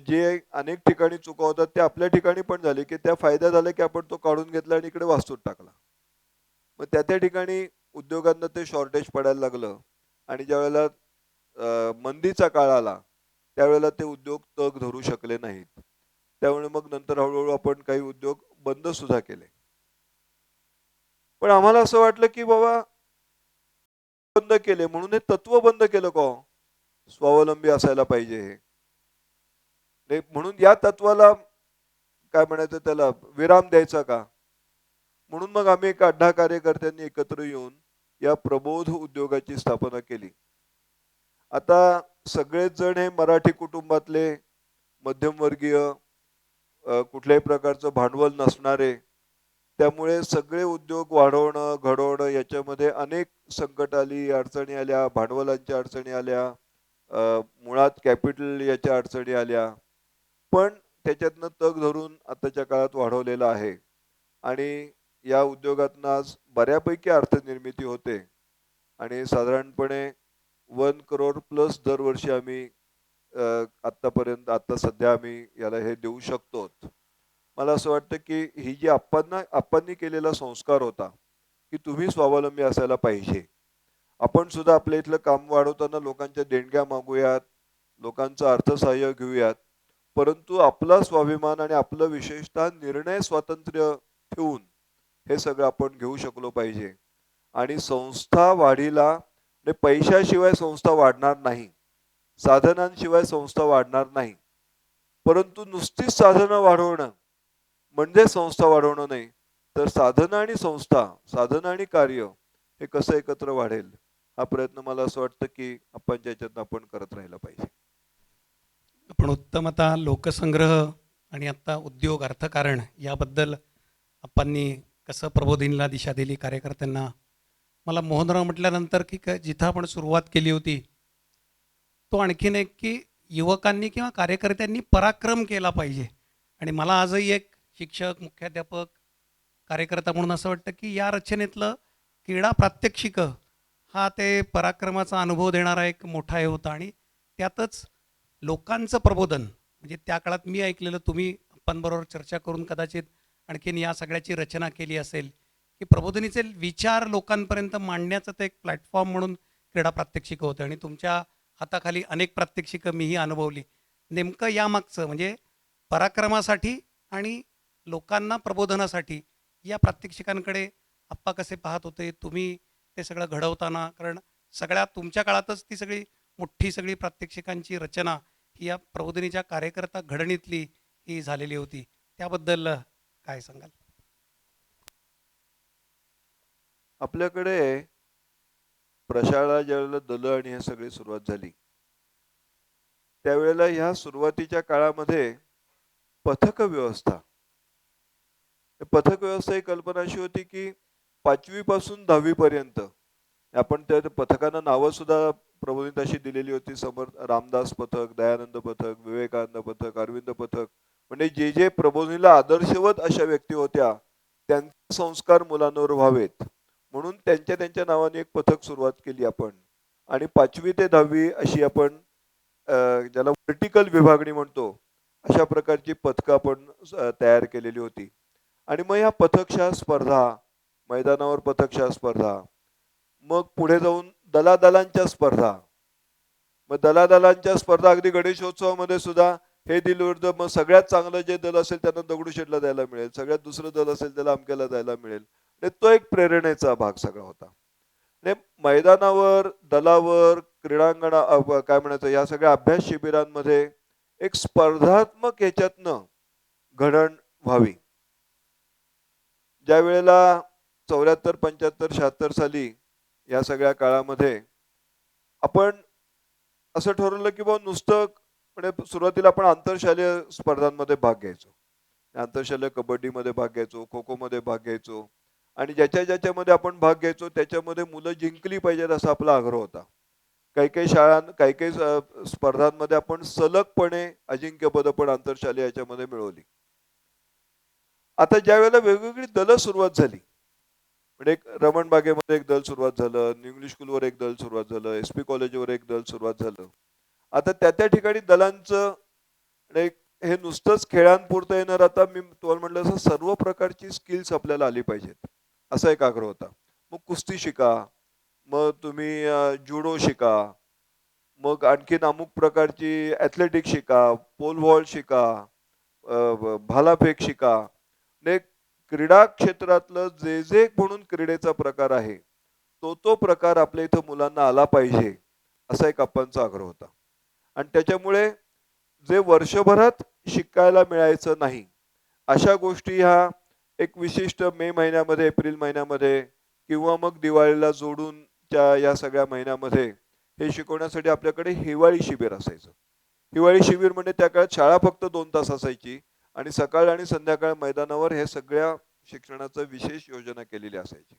Speaker 3: जे अनेक ठिकाणी चुका होतात ते आपल्या ठिकाणी पण झाले, की त्या फायदा झाला की आपण तो काढून घेतला आणि इकडे वास्तूत टाकला. मग त्या ठिकाणी उद्योगांना ते शॉर्टेज पडायला लागलं आणि ज्या वेळेला मंदीचा काळ आला त्यावेळेला ते उद्योग तग धरू शकले नाहीत. त्यामुळे मग नंतर हळूहळू आपण काही उद्योग बंद सुद्धा केले. पण आम्हाला असं वाटलं की बाबा बंद केले म्हणून हे तत्व बंद केलं का हो? स्वावलंबी असायला पाहिजे हे नाही, म्हणून या तत्वाला काय म्हणायचं त्याला विराम द्यायचा का? म्हणून मग आम्ही एक 18 कार्यकर्त्यांनी एकत्र येऊन या प्रबोध उद्योगाची स्थापना केली. आता सगळेच जण हे मराठी कुटुंबातले मध्यमवर्गीय, कुठल्याही प्रकारचं भांडवल नसणारे, त्यामुळे सगळे उद्योग वाढवणं घडवणं याच्यामध्ये अनेक संकट आली, अडचणी आल्या, भांडवलांच्या अडचणी आल्या, मुळात कॅपिटल याच्या अडचणी आल्या. पण त्याच्यातनं तग धरून आताच्या काळात वाढवलेलं आहे आणि या उद्योगातनं आज बऱ्यापैकी अर्थनिर्मिती होते आणि साधारणपणे 1 करोड प्लस दरवर्षी आम्ही आतापर्यंत आता सध्या आम्ही याला हे देऊ शकतो. मला असं वाटतं की ही जी आप्पांनी केलेला संस्कार होता की तुम्ही स्वावलंबी असायला पाहिजे. आपण सुद्धा आपल्या इथलं काम वाढवताना लोकांच्या देणग्या मागूयात, लोकांचं अर्थसहाय्य घेऊयात, परंतु आपला स्वाभिमान आणि आपलं विशेषतः निर्णय स्वातंत्र्य ठेवून हे सगळं आपण घेऊ शकलो पाहिजे. आणि संस्था वाढीला पैशाशिवाय संस्था वाढणार नाही, साधनांशिवाय संस्था वाढणार नाही. परंतु नुसतीच साधनं वाढवणं म्हणजे संस्था वाढवणं नाही, तर साधनं आणि संस्था, साधनं आणि कार्य हे कसं एकत्र वाढेल हा प्रयत्न मला असं वाटतं की आपणच्या याच्यातनं आपण करत राहिला पाहिजे.
Speaker 2: आपण उत्तम आता लोकसंग्रह आणि आता उद्योग अर्थकारण याबद्दल आपणनी कसं प्रबोधिनीला दिशा दिली कार्यकर्त्यांना. मला मोहनराव म्हटल्यानंतर की जिथं आपण सुरुवात केली होती तो आणखीन एक की युवकांनी किंवा कार्यकर्त्यांनी पराक्रम केला पाहिजे. आणि मला आजही एक शिक्षक, मुख्याध्यापक, कार्यकर्ता म्हणून असं वाटतं की या रचनेतलं क्रीडा प्रात्यक्षिक हा ते पराक्रमाचा अनुभव देणारा एक मोठा हे होता. आणि त्यातच लोकांचं प्रबोधन म्हणजे त्या काळात मी ऐकलेलं, तुम्ही आपणबरोबर चर्चा करून कदाचित आणखीन या सगळ्याची रचना केली असेल की प्रबोधिनीचे विचार लोकांपर्यंत मांडण्याचं ते एक प्लॅटफॉर्म म्हणून क्रीडा प्रात्यक्षिकं होतं. आणि तुमच्या हाताखाली अनेक प्रात्यक्षिकं मीही अनुभवली. नेमकं यामागचं म्हणजे पराक्रमासाठी आणि लोकांना प्रबोधनासाठी या प्रात्यक्षिकांकडे आप्पा कसे पाहत होते, तुम्ही ते सगळं घडवताना? कारण सगळ्या तुमच्या काळातच ती सगळी मोठी सगळी प्रात्यक्षिकांची रचना ही या प्रबोधिनीच्या कार्यकर्ता घडणीतली ही झालेली होती. त्याबद्दल काय सांगाल?
Speaker 3: आपल्याकडे प्रशाळा ज्यावेळेला दलं आणि हे सगळी सुरुवात झाली त्यावेळेला ह्या सुरुवातीच्या काळामध्ये पथक व्यवस्था ही कल्पना अशी होती की 5वी पासून 10वी पर्यंत आपण त्या पथकांना नावं सुद्धा प्रबोधित अशी दिलेली होती. समर्थ रामदास पथक, दयानंद पथक, विवेकानंद पथक, अरविंद पथक, म्हणजे जे जे प्रबोधिनीला आदर्शवत अशा व्यक्ती होत्या त्यांचे संस्कार मुलांवर व्हावेत म्हणून त्यांच्या त्यांच्या नावाने एक पथक सुरुवात केली आपण. आणि 5वी ते 10वी अशी आपण ज्याला वर्टिकल विभागणी म्हणतो अशा प्रकारची पथकं आपण तयार केलेली होती. आणि मग ह्या पथकशाह स्पर्धा, मैदानावर पथकशाह स्पर्धा, मग पुढे जाऊन दलादलांच्या स्पर्धा, मग दलादलांच्या स्पर्धा अगदी गणेशोत्सवामध्ये सुद्धा हे दिलवृद्ध, मग सगळ्यात चांगलं जे दल असेल त्यांना दगडूशेठला जायला मिळेल, सगळ्यात दुसरं दल असेल त्याला अमक्याला जायला मिळेल. तो एक प्रेरणेचा भाग सगळा होता. मैदानावर, दलावर, काय म्हणायचं, या सगळ्या अभ्यास शिबिरांमध्ये एक स्पर्धात्मक ह्याच्यातनं घडण व्हावी. ज्या वेळेला 74, 75, 76 साली या सगळ्या काळामध्ये आपण असं ठरवलं की बाबा नुसतं म्हणजे सुरुवातीला आपण आंतरशालेय स्पर्धांमध्ये भाग घ्यायचो. आंतरशालेय कबड्डीमध्ये भाग घ्यायचो, खो खोमध्ये भाग घ्यायचो आणि ज्याच्यामध्ये आपण भाग घ्यायचो त्याच्यामध्ये मुलं जिंकली पाहिजेत असा आपला आग्रह होता. काही काही काही काही स्पर्धांमध्ये आपण सलगपणे अजिंक्यपदं पण आंतरशालेय याच्यामध्ये मिळवली. आता ज्या वेळेला वेगवेगळी दलं सुरुवात झाली, म्हणजे एक रमण बागेमध्ये एक दल सुरुवात झालं, इंग्लिश स्कूलवर एक दल सुरुवात झालं, SP कॉलेजवर एक दल सुरुवात झालं. आता त्या ठिकाणी दलांचं हे नुसतंच खेळांपुरतं येणार, आता मी तुम्हाला म्हटलं असं सर्व प्रकारची स्किल्स आपल्याला आली पाहिजेत असा एक आग्रह होता. मग कुस्ती शिका, मग तुम्ही जुडो शिका, मग आणखीन अमुक प्रकारची ॲथलेटिक्स शिका, पोल वॉल्ट शिका, भालाफेक शिका. क्रीडा क्षेत्रातलं जे जे म्हणून क्रीडेचा प्रकार आहे तो प्रकार आपल्या इथं मुलांना आला पाहिजे असा एक आपांचा आग्रह होता. आणि त्याच्यामुळे जे वर्षभरात शिकायला मिळायचं नाही अशा गोष्टी ह्या एक विशिष्ट मे महिन्यामध्ये, एप्रिल महिन्यामध्ये किंवा मग दिवाळीला जोडूनच्या या सगळ्या महिन्यामध्ये हे शिकवण्यासाठी आपल्याकडे हिवाळी शिबिर असायचं. हिवाळी शिबिर म्हणजे त्या काळात शाळा फक्त 2 तास असायची आणि सकाळ आणि संध्याकाळ मैदानावर हे सगळ्या शिक्षणाचं विशेष योजना केलेली असायची.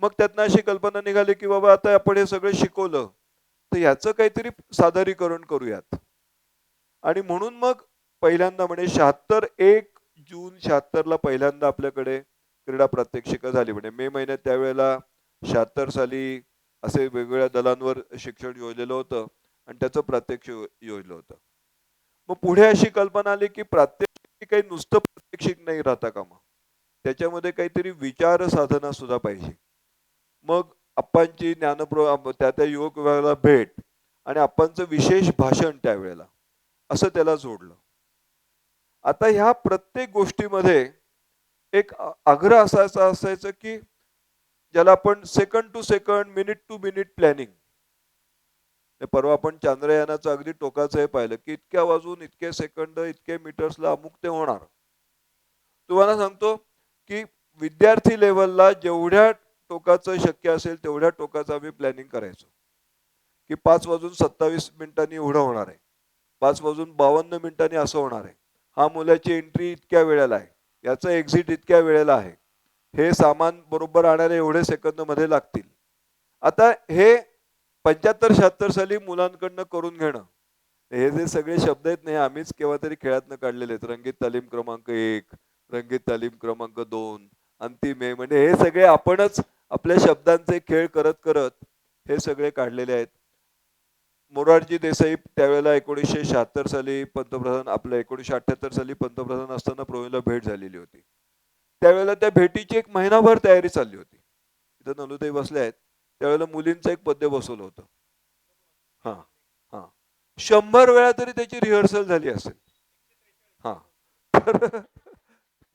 Speaker 3: मग त्यातनं अशी कल्पना निघाली की बाबा आता आपण हे सगळं शिकवलं तर याचं काहीतरी सादरीकरण करूयात. आणि म्हणून मग पहिल्यांदा म्हणजे 1 जून 76 ला पहिल्यांदा आपल्याकडे क्रीडा प्रात्यक्षिकं झाली. म्हणजे मे महिन्यात त्यावेळेला 76 साली असे वेगवेगळ्या दलांवर शिक्षण योजलेलं होतं आणि त्याचं प्रात्यक्षिक योजलं होतं. मग पुढे अशी कल्पना आली की प्रात्यक्षिक काही नुसतं प्रात्यक्षिक नाही राहता कामा, त्याच्यामध्ये काहीतरी विचार साधना सुद्धा पाहिजे. मग आप्पांची त्या युवक विभागाला भेट आणि आप्पांचं विशेष भाषण त्यावेळेला असं त्याला जोडलं. आता ह्या प्रत्येक गोष्टीमध्ये एक आग्रह असायचं की ज्याला आपण second to second, minute to minute planning. परवा आपण चांद्रयानाचं अगदी टोकाचं हे पाहिलं की इतक्या वाजून इतके सेकंद इतके मीटर्सला अमुक ते होणार. तुम्हाला सांगतो की विद्यार्थी लेवलला जेवढ्या टोकाचं शक्य असेल तेवढ्या टोकाचं आम्ही प्लॅनिंग करायचो की 5:27 एवढं होणार आहे, 5:52 असं होणार आहे, हा मुलाची एंट्री इतक्या वेळेला आहे, याचं एक्झिट इतक्या वेळेला आहे, हे सामान बरोबर आणायला एवढे सेकंद मध्ये लागतील. आता हे 75-76 साली मुलांकडनं करून घेणं, हे जे सगळे शब्द आहेत नाही आम्हीच केव्हा तरी खेळातनं काढलेले आहेत. रंगीत तालीम क्रमांक 1, रंगीत तालीम क्रमांक 2, अंतिम हे, म्हणजे हे सगळे आपणच आपल्या शब्दांचे खेळ करत करत हे सगळे काढलेले आहेत. मोरारजी देसाई त्यावेळेला 1976 साली पंतप्रधान, आपल्या 1978 साली पंतप्रधान असताना प्रवीणला भेट झालेली होती. त्यावेळेला त्या भेटीची एक महिनाभर तयारी चालली होती. इथं नलुताई बसल्या आहेत. त्यावेळेला मुलींचं एक पद्य बसवलं होतं. हा हा 100 वेळा तरी त्याची रिहर्सल झाली असेल. हा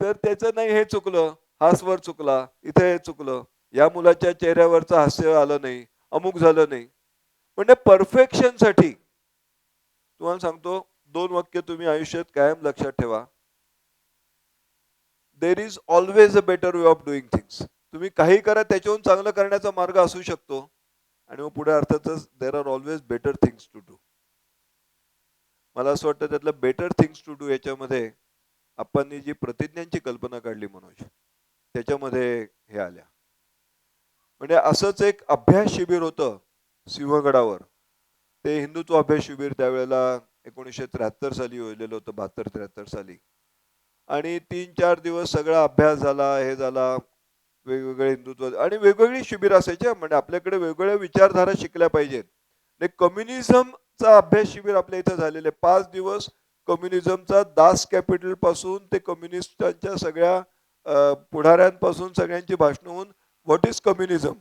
Speaker 3: तर त्याचं नाही, हे चुकलं, हा स्वर चुकला, इथे हे चुकलं, या मुलाच्या चेहऱ्यावरचं हास्य आलं नाही, अमुक झालं नाही. म्हणजे परफेक्शन साठी तुम्हाला सांगतो 2 वाक्य तुम्ही आयुष्यात कायम लक्षात ठेवा. There is always a better way of doing things. तुम्ही काही करा, त्याच्याहून चांगलं करण्याचा मार्ग असू शकतो आणि मग पुढे अर्थातच there are always better things to do. मला असं वाटतं त्यातलं बेटर थिंग्स टू डू याच्यामध्ये आपण जी प्रतिज्ञांची कल्पना काढली मनोज, त्याच्यामध्ये हे आल्या. म्हणजे असंच एक अभ्यास शिबिर होतं सिंहगडावर. ते हिंदुत्व अभ्यास शिबिर त्यावेळेला 1973 साली योजलेलं होतं, 72-73 साली. आणि 3-4 दिवस सगळा अभ्यास झाला, हे झाला, वेगवेगळे हिंदुत्व आणि वेगवेगळी शिबिर असायची. म्हणजे आपल्याकडे वेगवेगळ्या विचारधारा शिकल्या पाहिजेत. कम्युनिझमचा अभ्यास शिबिर आपल्या इथं झालेले 5 दिवस. कम्युनिझमचा दास कॅपिटल पासून ते कम्युनिस्टांच्या सगळ्या पुढाऱ्यांपासून सगळ्यांची भाषणं होऊन what is communism,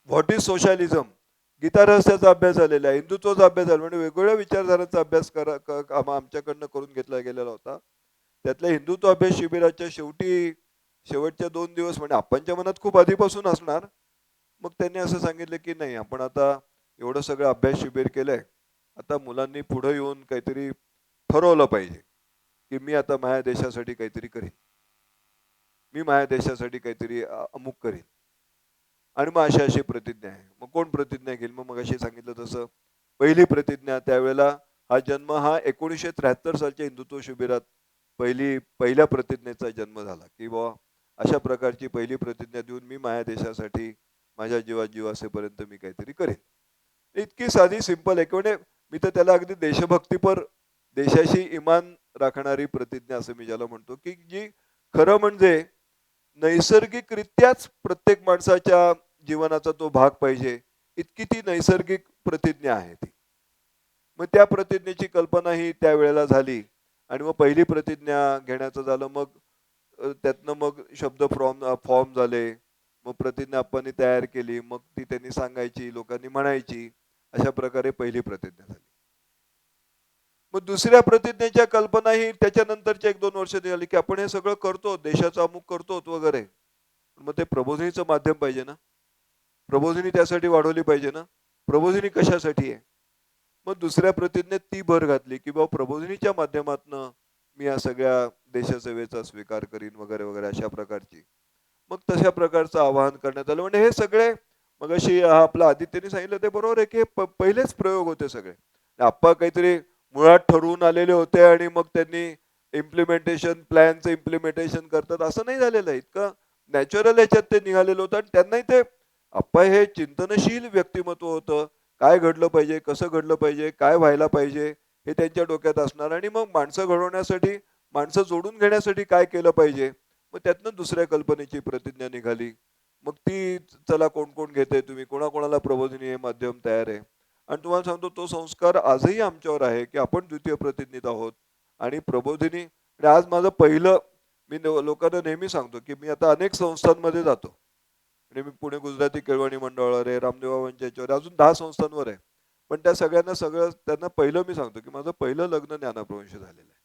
Speaker 3: what is socialism, Gita रहस्याचा अभ्यास झालेला आहे, हिंदुत्वाचा अभ्यास झाला. म्हणजे वेगवेगळ्या विचारधारांचा अभ्यास आमच्याकडनं करून घेतला गेलेला होता. त्यातल्या हिंदुत्व अभ्यास शिबिराच्या शेवटच्या 2 दिवस म्हणजे आपणच्या मनात खूप आधीपासून असणार मग त्यांनी असं सांगितलं की नाही, आपण आता एवढं सगळं अभ्यास शिबिर केलंय, आता मुलांनी पुढे येऊन काहीतरी ठरवलं पाहिजे की मी आता माझ्या देशासाठी काहीतरी करीन, मी माझ्या देशासाठी काहीतरी अमुक करीन. आणि मग अशी अशी प्रतिज्ञा आहे. मग कोण प्रतिज्ञा घेईल? मग मगाशी सांगितलं तसं पहिली प्रतिज्ञा त्यावेळेला हा जन्म हा 1973 सालच्या हिंदुत्व शिबिरात पहिल्या प्रतिज्ञेचा जन्म झाला की बुवा अशा प्रकारची पहिली प्रतिज्ञा देऊन मी माझ्या देशासाठी माझ्या जीवात जीव असेपर्यंत मी काहीतरी करेन. इतकी साधी सिंपल आहे की म्हणजे मी तर त्याला अगदी देशभक्तीपर, देशाशी इमान राखणारी प्रतिज्ञा असं मी ज्याला म्हणतो, की जी खरं म्हणजे नैसर्गिकरित्याच प्रत्येक माणसाच्या जीवनाचा तो भाग पाहिजे, इतकी ती नैसर्गिक प्रतिज्ञा आहे ती. मग त्या प्रतिज्ञेची कल्पना ही त्यावेळेला झाली आणि मग पहिली प्रतिज्ञा घेण्याचं झालं. मग त्यातनं मग शब्द फॉर्म झाले. मग प्रतिज्ञा आपण तयार केली. मग ती त्यांनी सांगायची, लोकांनी म्हणायची. अशा प्रकारे पहिली प्रतिज्ञा झाली. मग दुसऱ्या प्रतिज्ञेच्या कल्पना ही त्याच्यानंतरच्या 1-2 वर्षांनी आली, की आपण हे सगळं करतो, देशाचं अमुक करतो वगैरे. मग ते प्रबोधिनीचं माध्यम पाहिजे ना. प्रबोधिनी त्यासाठी वाढवली पाहिजे ना. प्रबोधिनी कशासाठी आहे? मग दुसऱ्या प्रतिज्ञेत ती भर घातली, की बाबा प्रबोधिनीच्या माध्यमातनं मी या सगळ्या देशसेवेचा स्वीकार करीन वगैरे वगैरे अशा प्रकारची. मग तशा प्रकारचं आवाहन करण्यात आलं. म्हणजे हे सगळे मगाशी हा आपला आदित्यने सांगितलं ते बरोबर आहे, की हे पहिलेच प्रयोग होते सगळे. आप्पा काहीतरी मुळात ठरवून आलेले होते आणि मग त्यांनी इम्प्लिमेंटेशन प्लॅनचं इम्प्लिमेंटेशन करतात असं नाही झालेलं आहे. इतकं नॅचरल ह्याच्यात ते निघालेलं होतं आणि त्यांनाही ते आप्पा हे चिंतनशील व्यक्तिमत्व होतं. काय घडलं पाहिजे, कसं घडलं पाहिजे, काय व्हायला पाहिजे हे त्यांच्या डोक्यात असणार आणि मग माणसं घडवण्यासाठी, माणसं जोडून घेण्यासाठी काय केलं पाहिजे. मग त्यातनं दुसऱ्या कल्पनेची प्रतिज्ञा निघाली. मग ती चला कोण कोण घेते, तुम्ही कोणाकोणाला प्रबोधिनी हे माध्यम तयार आहे. आणि तुम्हाला सांगतो तो संस्कार आजही आमच्यावर आहे, की आपण द्वितीय प्रतिज्ञित आहोत आणि प्रबोधिनी. आणि आज माझं पहिलं, मी लोकांना नेहमी सांगतो, की मी आता अनेक संस्थांमध्ये जातो. म्हणजे मी पुणे गुजराती केळवणी मंडळावर आहे, रामदेवाबांच्या याच्यावर आहे, अजून 10 संस्थांवर आहे. पण त्या सगळ्यांना त्यांना पहिलं मी सांगतो, की माझं पहिलं लग्न ज्ञानप्रवंशी झालेलं आहे.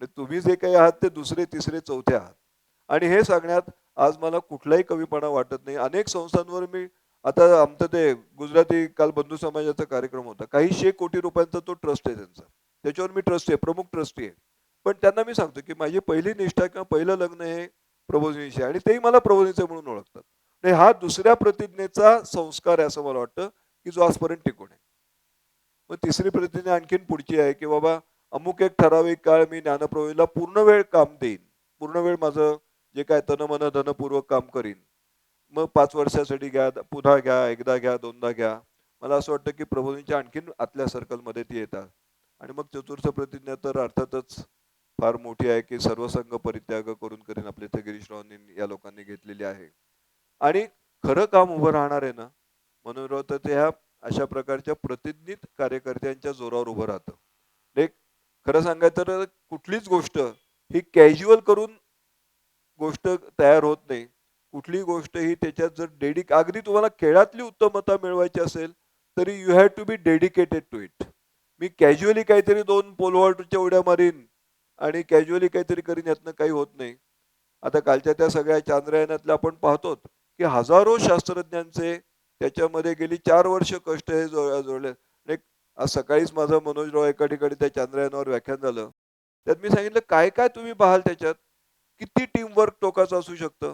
Speaker 3: म्हणजे तुम्ही जे काही आहात ते दुसरे, तिसरे, चौथे आहात. आणि हे सांगण्यात आज मला कुठलाही कमीपणा वाटत नाही. अनेक संस्थांवर मी आता आमचं ते गुजराती काल बंधू समाजाचा कार्यक्रम होता. काही 100 कोटी रुपयांचा तो ट्रस्ट आहे त्यांचा. त्याच्यावर मी ट्रस्टी आहे, प्रमुख ट्रस्टी आहे. पण त्यांना मी सांगतो, की माझी पहिली निष्ठा किंवा पहिलं लग्न हे प्रबोधिनीशी आहे आणि तेही मला प्रबोधिनीचे म्हणून ओळखतात. म्हणजे हा दुसऱ्या प्रतिज्ञेचा संस्कार आहे असं मला वाटतं, की जो आजपर्यंत टिकून आहे. मग तिसरी प्रतिज्ञा आणखीन पुढची आहे, की बाबा अमुक एक ठराविक काळ मी ज्ञानप्रबोधिनीला पूर्ण वेळ काम देईन. पूर्ण वेळ माझं जे काय तन-मन धनपूर्वक काम करीन. मग 5 वर्षासाठी घ्या, पुन्हा घ्या, एकदा घ्या, दोनदा घ्या. मला असं वाटतं, की प्रबोधिनीच्या आणखीन आतल्या सर्कलमध्ये ती येतात. आणि मग चतुर्थ प्रतिज्ञा तर अर्थातच फार मोठी आहे, की सर्वसंग परित्याग करून करीन आपले इथे गिरीशरावांनी या लोकांनी घेतलेली आहे. आणि खरं काम उभं राहणार आहे ना, मनोहरराव, तर ते ह्या अशा प्रकारच्या प्रतिज्ञित कार्यकर्त्यांच्या जोरावर उभं राहतं. एक खरं सांगायचं तर कुठलीच गोष्ट ही कॅज्युअल करून गोष्ट तयार होत नाही. कुठलीही गोष्ट ही त्याच्यात जर अगदी तुम्हाला खेळातली उत्तमता मिळवायची असेल, तरी you have to be dedicated to it. मी कॅज्युअली काहीतरी 2 पोल वॉल्टच्या उड्या मारीन आणि कॅज्युअली काहीतरी करीन, यातनं काही होत नाही. आता कालच्या त्या सगळ्या चांद्रयानातल्या आपण पाहतो, की हजारो शास्त्रज्ञांचे त्याच्यामध्ये गेली 4 वर्ष कष्ट हे जोडले. एक आज सकाळीच माझं मनोजराव एका ठिकाणी त्या चांद्रयानावर व्याख्यान झालं. त्यात मी सांगितलं काय काय तुम्ही पाहाल त्याच्यात. किती टीमवर्क टोकाचं असू शकतं,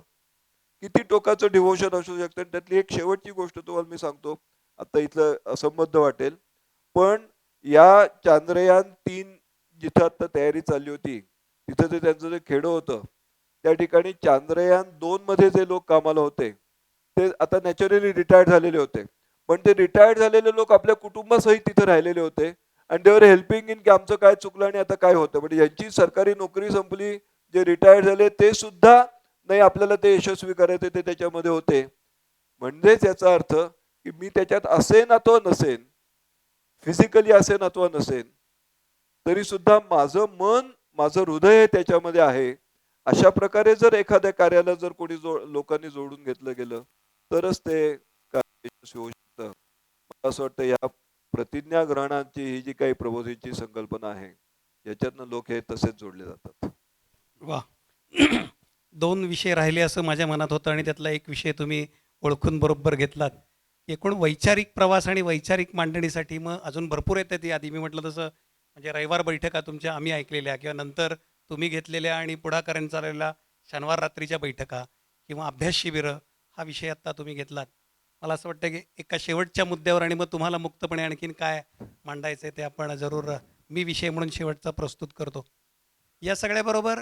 Speaker 3: किती टोकाचं डिव्होशन असू शकतं. आणि त्यातली एक शेवटची गोष्ट तुम्हाला मी सांगतो. आता इथलं असंबद्ध वाटेल, पण या चांद्रयान-3 जिथं आता तयारी चालली होती, तिथं ते त्यांचं जे खेडं होतं, त्या ठिकाणी चांद्रयान-2 मध्ये जे लोक कामाला होते, ते आता नॅचरली रिटायर्ड झालेले होते. पण ते रिटायर्ड झालेले लोक आपल्या कुटुंबासहित तिथे राहिलेले होते आणि दे वर हेल्पिंग इन, की आमचं काय चुकलं आणि आता काय होतं. म्हणजे यांची सरकारी नोकरी संपली, जे रिटायर्ड झाले ते सुद्धा नाही, आपल्याला ते यशस्वी करायचे ते त्याच्यामध्ये होते. म्हणजेच याचा अर्थ, की मी त्याच्यात असेन अथवा नसेन, फिजिकली असेन अथवा नसेन, तरी सुद्धा माझं मन, माझं हृदय हे त्याच्यामध्ये आहे. अशा प्रकारे जर एखाद्या कार्याला जर कोणी लोकांनी जोडून घेतलं गेलं, तरच ते कार्य यशस्वी होऊ शकतं. मला असं वाटतं या प्रतिज्ञा ग्रहणाची ही जी काही प्रबोधिनीची संकल्पना आहे, याच्यातनं लोक हे तसेच जोडले जातात.
Speaker 2: वा. 2 विषय राहिले असं माझ्या मनात होतं आणि त्यातला एक विषय तुम्ही ओळखून बरोबर घेतलात. एकूण वैचारिक प्रवास आणि वैचारिक मांडणीसाठी मग अजून भरपूर येते ती आधी मी म्हटलं तसं म्हणजे रविवार बैठका तुमच्या आम्ही ऐकलेल्या किंवा नंतर तुम्ही घेतलेल्या आणि पुढाकारांनी चाललेल्या शनिवार रात्रीच्या बैठका किंवा अभ्यास शिबिरं हा विषय आत्ता तुम्ही घेतलात. मला असं वाटतं की एका शेवटच्या मुद्द्यावर आणि मग तुम्हाला मुक्तपणे आणखीन काय मांडायचं आहे ते आपण जरूर मी विषय म्हणून शेवटचा प्रस्तुत करतो. या सगळ्याबरोबर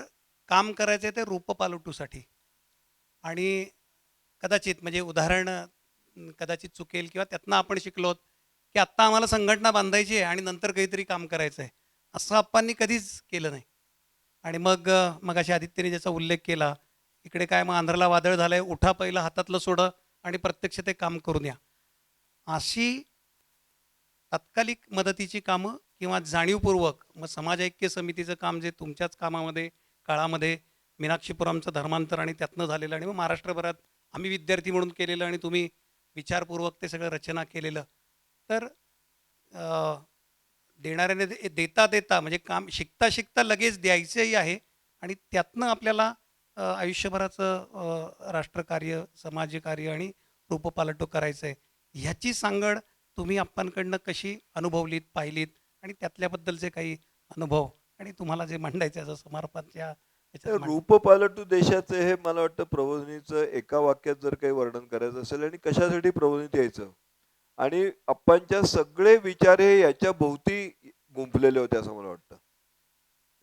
Speaker 2: काम करायचं आहे ते रूपपालटूसाठी आणि कदाचित म्हणजे उदाहरण कदाचित चुकेल किंवा त्यातनं आपण शिकलोत की आत्ता आम्हाला संघटना बांधायची आहे आणि नंतर काहीतरी काम करायचं आहे असं आप्पांनी कधीच केलं नाही. आणि मग अशा आदित्यने ज्याचा उल्लेख केला इकडे काय मग आंध्रला वादळ झालंय उठा पहिलं हातातलं सोडं आणि प्रत्यक्ष ते काम करून या अशी तात्कालिक मदतीची कामं किंवा जाणीवपूर्वक मग समाज ऐक्य समितीचं काम जे तुमच्याच कामामध्ये काळामध्ये मीनाक्षीपुरमचं धर्मांतर आणि त्यातनं झालेलं आणि मग महाराष्ट्रभरात आम्ही विद्यार्थी म्हणून केलेलं आणि तुम्ही विचारपूर्वक ते सगळं रचना केलेलं तर देणाऱ्याने देता देता म्हणजे काम शिकता शिकता लगेच द्यायचंही आहे आणि त्यातनं आपल्याला आयुष्यभराचं राष्ट्रकार्य समाजकार्य आणि रूपपालटो करायचं आहे. ह्याची सांगड तुम्ही आप्पांकडनं कशी अनुभवलीत पाहिलीत आणि त्यातल्याबद्दलचे काही अनुभव आणि तुम्हाला जे मांडायचं आहे समारोपाच्या
Speaker 3: तर
Speaker 2: याच्यात
Speaker 3: रूपपालटू देशाचे हे मला वाटतं प्रबोधिनीचं एका वाक्यात जर काही वर्णन करायचं असेल आणि कशासाठी प्रबोधिनीत यायचं आणि अप्पांच्या सगळे विचार हे याच्या भोवती गुंफलेले होते असं मला वाटतं.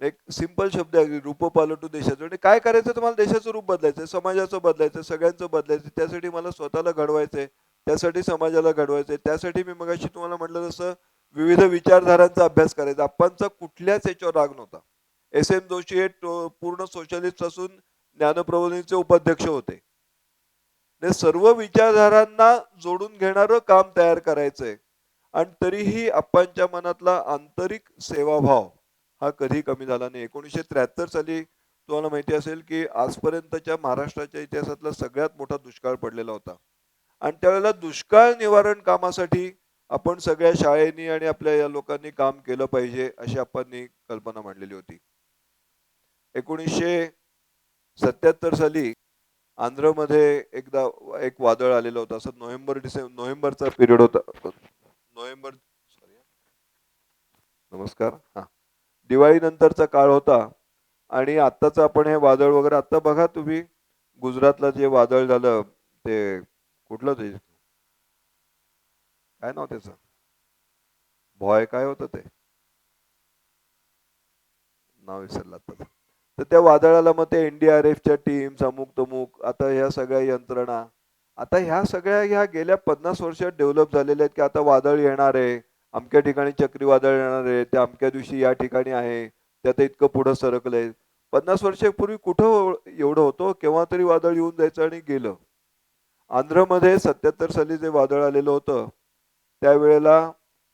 Speaker 3: एक सिंपल शब्द आहे रूपपालटू देशाचं म्हणजे काय करायचं तुम्हाला देशाचं रूप बदलायचं समाजाचं बदलायचं सगळ्यांचं बदलायचं त्यासाठी मला स्वतःला घडवायचंय त्यासाठी समाजाला घडवायचंय त्यासाठी मी मगाशी तुम्हाला म्हटलं जसं विविध विचारधारांचा अभ्यास करायचा अप्पांचा कुठल्याच याच्यावर राग नव्हता. एस.एम. जोशी हे पूर्ण सोशलिस्ट असून ज्ञानप्रबोधिनीचे उपाध्यक्ष होते. ते सर्व विचारधारांना जोडून घेणारं काम तयार करायचंय आणि तरीही अप्पांच्या मनातला आंतरिक सेवाभाव हा कधी कमी झाला नाही. 1973 साली तुम्हाला माहिती असेल की आजपर्यंतच्या महाराष्ट्राच्या इतिहासातला सगळ्यात मोठा दुष्काळ पडलेला होता आणि त्यावेळेला दुष्काळ निवारण कामासाठी आपण सगळ्या शाळेनी आणि आपल्या या लोकांनी काम केलं पाहिजे अशी अप्पांनी कल्पना मांडलेली होती. 1977 साली आंध्रमध्ये एकदा एक वादळ आलेलं होतं असं नोव्हेंबरचा पिरियड होता. नोव्हेंबर नमस्कार हा दिवाळी नंतरचा काळ होता आणि आत्ताच आपण हे वादळ वगैरे आत्ता बघा तुम्ही गुजरातला जे वादळ झालं ते कुठलं ते काय नाव त्याचं भॉय काय होतं ते नाव विसरलं आता. तर त्या वादळाला मग ते NDRFच्या टीम्स अमुक तमुक आता ह्या सगळ्या यंत्रणा आता ह्या सगळ्या ह्या गेल्या 50 वर्षात डेव्हलप झालेल्या आहेत की आता वादळ येणार आहे अमक्या ठिकाणी चक्रीवादळ येणार आहे ते अमक्या दिवशी या ठिकाणी आहे त्यात इतकं पुढं सरकलंय. 50 वर्षापूर्वी कुठं एवढं होतं केव्हा तरी वादळ येऊन जायचं आणि गेलं. आंध्रमध्ये 77 साली जे वादळ आलेलं होतं त्यावेळेला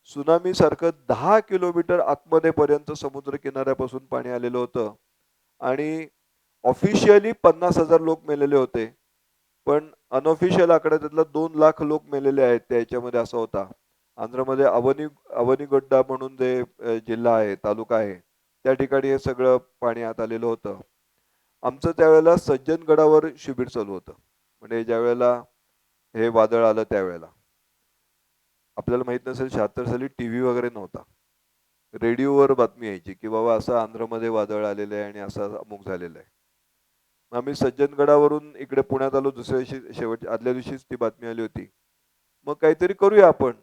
Speaker 3: सुनामी सारखं 10 किलोमीटर आतमध्ये पर्यंत समुद्र किनाऱ्यापासून पाणी आलेलं होतं आणि ऑफिशियली 50,000 लोक मेलेले होते पण अनऑफिशियल आकडा त्यातला 2 लाख लोक मेलेले आहेत त्याच्यामध्ये असा होता. आंध्रमध्ये अवनीगड्डा म्हणून जे जिल्हा आहे तालुका आहे त्या ठिकाणी हे सगळं पाणी आत आलेलं होतं. आमचं त्यावेळेला सज्जनगडावर शिबिर चालू होतं म्हणजे ज्या वेळेला हे वादळ आलं त्यावेळेला आपल्याला माहित नसेल 76 साली टीव्ही वगैरे नव्हता. रेडिओवर बातमी यायची की बाबा असं आंध्रमध्ये वादळ आलेलं आहे आणि असं अमुक झालेलं आहे. आम्ही सज्जनगडावरून इकडे पुण्यात आलो दुसऱ्या दिवशी शेवट आदल्या दिवशीच ती बातमी आली होती. मग काहीतरी करूया आपण.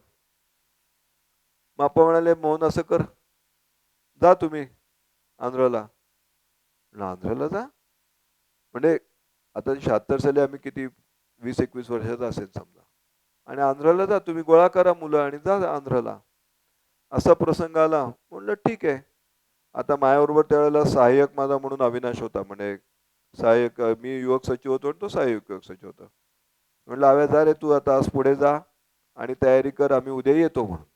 Speaker 3: मग आपण म्हणाले मोहन असं कर जा तुम्ही आंध्रला. आंध्रला जा म्हणजे आता 76 साली आम्ही किती 20-21 वर्षाचा असेल समजा आणि आंध्रला जा तुम्ही गोळा करा मुलं आणि जा आंध्रला. असा प्रसंग आला म्हणलं ठीक आहे. आता माझ्याबरोबर त्यावेळेला सहाय्यक माझा म्हणून अविनाश होता म्हणजे सहाय्यक मी युवक सचिव होतो आणि तो सहाय्यक युवक सचिव होता. म्हणलं आव्या जा रे तू आता आज पुढे जा आणि तयारी कर आम्ही उद्या येतो म्हणून.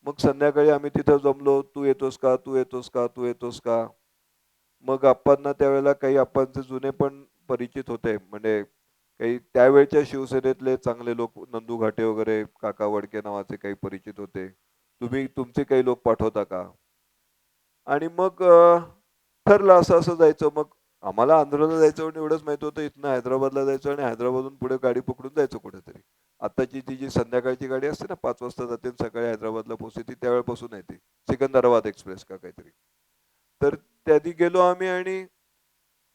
Speaker 3: मग संध्याकाळी आम्ही तिथं जमलो तू येतोस का तू येतोस का तू येतोस का. मग अप्पांना त्यावेळेला काही अप्पांचे जुने पण परिचित होते म्हणजे काही त्यावेळच्या शिवसेनेतले चांगले लोक नंदू घाटे वगैरे काका वडके नावाचे काही परिचित होते. तुम्ही तुमचे काही लोक पाठवता का आणि मग ठरलं असं असं जायचं. मग आम्हाला आंध्रला जायचं म्हणून एवढंच माहित होतं, इथनं हैदराबादला जायचं आणि हैदराबादहून पुढे गाडी पकडून जायचं कुठेतरी. आताची ती जी संध्याकाळची गाडी असते ना 5 वाजता जाते आणि सकाळी हैदराबादला पोहोचते, ती त्यावेळेपासून आहे ती. सिकंदराबाद एक्सप्रेस का काहीतरी. तर त्याआधी गेलो आम्ही आणि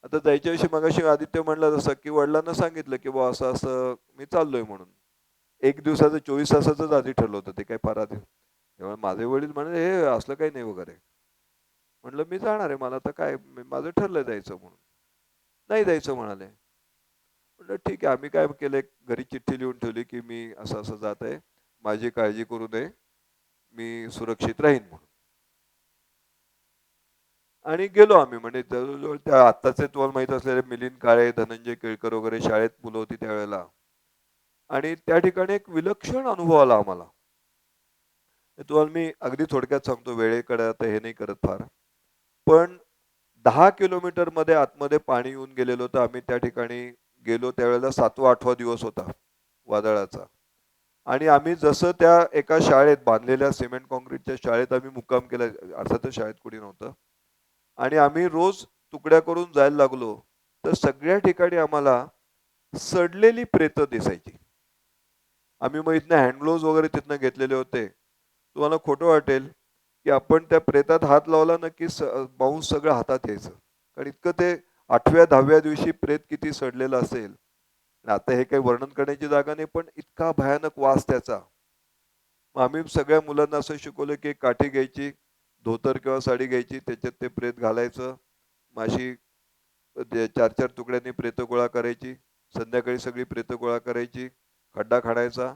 Speaker 3: आता जायच्या दिवशी मगाशी आदित्य म्हणला जसं, की वडिलांना सांगितलं, की बुवा असं-असं मी चाललोय म्हणून. 1 दिवसाचं 24 तासाचंच आधी ठरलं होतं, ते काही फार आधी. तेव्हा माझे वडील म्हणाले, "हे असलं काही नाही वगैरे." म्हटलं, "मी जाणार आहे. मला आता काय माझं ठरलंय जायचं म्हणून." "नाही जायचं" म्हणाले. म्हटलं, "ठीक आहे." आम्ही काय केलं, घरी चिठ्ठी लिहून ठेवली, की मी असं-असं जात आहे. माझी काळजी करू नये. मी सुरक्षित राहीन म्हणून. आणि गेलो आम्ही म्हणजे जवळ त्या आत्ताचे तुम्हाला माहित असलेले मिलिंद काळे, धनंजय केळकर वगैरे शाळेत मुलं होती त्यावेळेला. आणि त्या ठिकाणी एक विलक्षण अनुभव आला आम्हाला. ते तुम्हाला मी अगदी थोडक्यात सांगतो, वेळेकडे आता हे नाही करत फार. पण 10 किलोमीटरमध्ये आतमध्ये पाणी येऊन गेलेलं होतं. आम्ही त्या ठिकाणी गेलो त्यावेळेला 7वा-8वा दिवस होता वादळाचा. आणि आम्ही जसं त्या एका शाळेत बांधलेल्या सिमेंट काँक्रीटच्या शाळेत आम्ही मुक्काम केला. अर्थातच शाळेत कुणी नव्हतं. आणि आम्ही रोज तुकड्या करून जायला लागलो. तर सगळ्या ठिकाणी आम्हाला सडलेली प्रेतं दिसायची. आम्ही मग इथनं हँड ग्लोव्हज वगैरे तिथनं घेतलेले होते. तुम्हाला खोटं वाटेल, की आपण त्या प्रेतात हात लावला ना, की मांस सगळं हातात यायचं. कारण इतकं ते 8व्या-10व्या दिवशी प्रेत किती सडलेलं असेल. आणि आता हे काही वर्णन करण्याची जागा नाही, पण इतका भयानक वास त्याचा. मग आम्ही सगळ्या मुलांना असं शिकवलं, की एक काठी घ्यायची, धोतर किंवा साडी घ्यायची, त्याच्यात ते प्रेत घालायचं. मग अशी 4-4 तुकड्यांनी प्रेतं गोळा करायची. संध्याकाळी सगळी प्रेतं गोळा करायची. खड्डा खणायचा,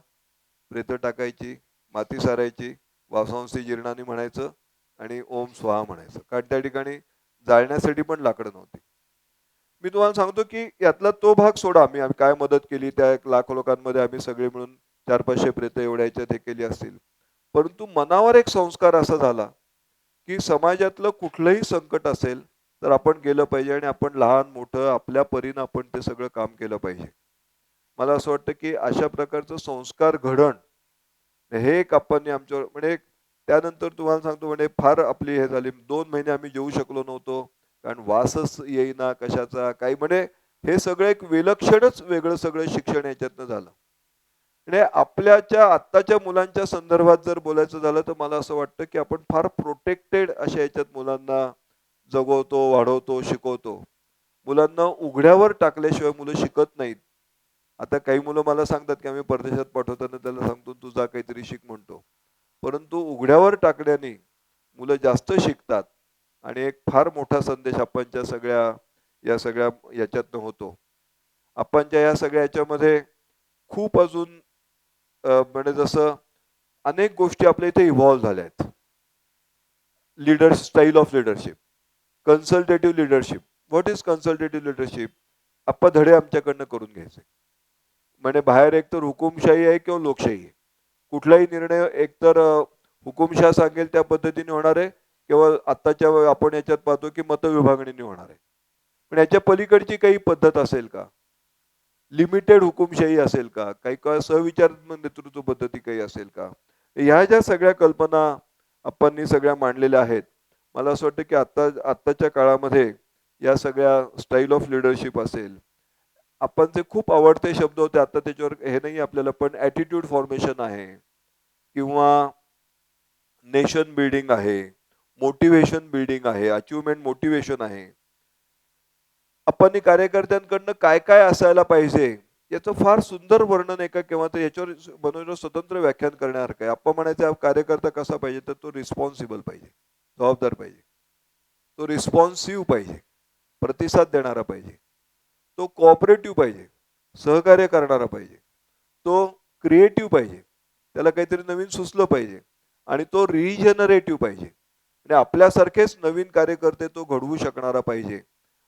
Speaker 3: प्रेतं टाकायची, माती सारायची, वासांसी जीर्णानी म्हणायचं आणि ओम स्वाहा म्हणायचं. कारण त्या ठिकाणी जाळण्यासाठी पण लाकडं नव्हती. मी तुम्हाला सांगतो, की यातला तो भाग सोडा. आम्ही आम्ही काय मदत केली, त्या 1,00,000 लोकांमध्ये आम्ही सगळे मिळून 400-500 प्रेतं एवढ्या ह्याच्यात हे केली असतील. परंतु मनावर एक संस्कार असा झाला, की समाजातलं कुठलंही संकट असेल, तर आपण गेलं पाहिजे आणि आपण लहान-मोठं आपल्या परीनं आपण ते सगळं काम केलं पाहिजे. मला असं वाटतं, की अशा प्रकारचं संस्कार घडण हे एक आपण आमच्यावर म्हणजे त्यानंतर तुम्हाला सांगतो म्हणजे फार आपली हे झाली. 2 महिने आम्ही जेवू शकलो नव्हतो. कारण वासच येईना कशाचा काही म्हणजे हे सगळं एक विलक्षणच वेगळं सगळं शिक्षण याच्यातनं झालं. म्हणजे आपल्याच्या आत्ताच्या मुलांच्या संदर्भात जर बोलायचं झालं तर मला असं वाटतं, की आपण फार प्रोटेक्टेड अशा ह्याच्यात मुलांना जगवतो, वाढवतो, शिकवतो. मुलांना उघड्यावर टाकल्याशिवाय मुलं शिकत नाहीत. आता काही मुलं मला सांगतात, की आम्ही परदेशात पाठवताना त्याला सांगतो, "तू जा काहीतरी शिक" म्हणतो. परंतु उघड्यावर टाकल्याने मुलं जास्त शिकतात आणि एक फार मोठा संदेश आपणच्या सगळ्या या सगळ्या याच्यातनं होतो. आपणच्या या सगळ्या याच्यामध्ये खूप अजून म्हणजे जसं अनेक गोष्टी आपल्या इथे इव्हॉल्व झाल्या आहेत. Style of leadership, consultative leadership. What is consultative leadership? Appa धडे आमच्याकडनं करून घ्यायचे. म्हणजे बाहेर एकतर हुकुमशाही आहे किंवा लोकशाही आहे. कुठलाही निर्णय एकतर हुकुमशाह सांगेल त्या पद्धतीने होणार आहे किंवा आत्ताच्या आपण याच्यात पाहतो की मतविभागणीने होणार आहे. पण याच्या पलीकडची काही पद्धत असेल का? लिमिटेड हुकुमशाही असेल का? काही का सहविचार नेतृत्व पद्धती काही असेल का? ह्या ज्या सगळ्या कल्पना आपणनी सगळ्या मांडलेल्या आहेत. मला असं वाटतं की आत्ताच्या काळामध्ये या सगळ्या स्टाईल ऑफ लीडरशिप असेल. आपणचे खूप आवडते शब्द होते. आता त्याच्यावर हे नाही आपल्याला पण ॲटिट्यूड फॉर्मेशन आहे किंवा नेशन बिल्डिंग आहे, मोटिव्हेशन बिल्डिंग आहे, अचीव्हमेंट मोटिव्हेशन आहे. आपण कार्यकर्त्यांकडनं काय काय असायला पाहिजे याचं फार सुंदर वर्णन एका किंवा तर याच्यावर बनवलेलं स्वतंत्र व्याख्यान करण्यासारखं आहे. आपण म्हणायचं कार्यकर्ता कसा पाहिजे तर तो रिस्पॉन्सिबल पाहिजे, जबाबदार पाहिजे, तो रिस्पॉन्सिव्ह पाहिजे, प्रतिसाद देणारा पाहिजे, तो कोऑपरेटिव्ह पाहिजे, सहकार्य करणारा पाहिजे, तो क्रिएटिव्ह पाहिजे, त्याला काहीतरी नवीन सुचलं पाहिजे आणि तो रिजनरेटिव्ह पाहिजे. आणि आपल्यासारखेच नवीन कार्यकर्ते तो घडवू शकणारा पाहिजे.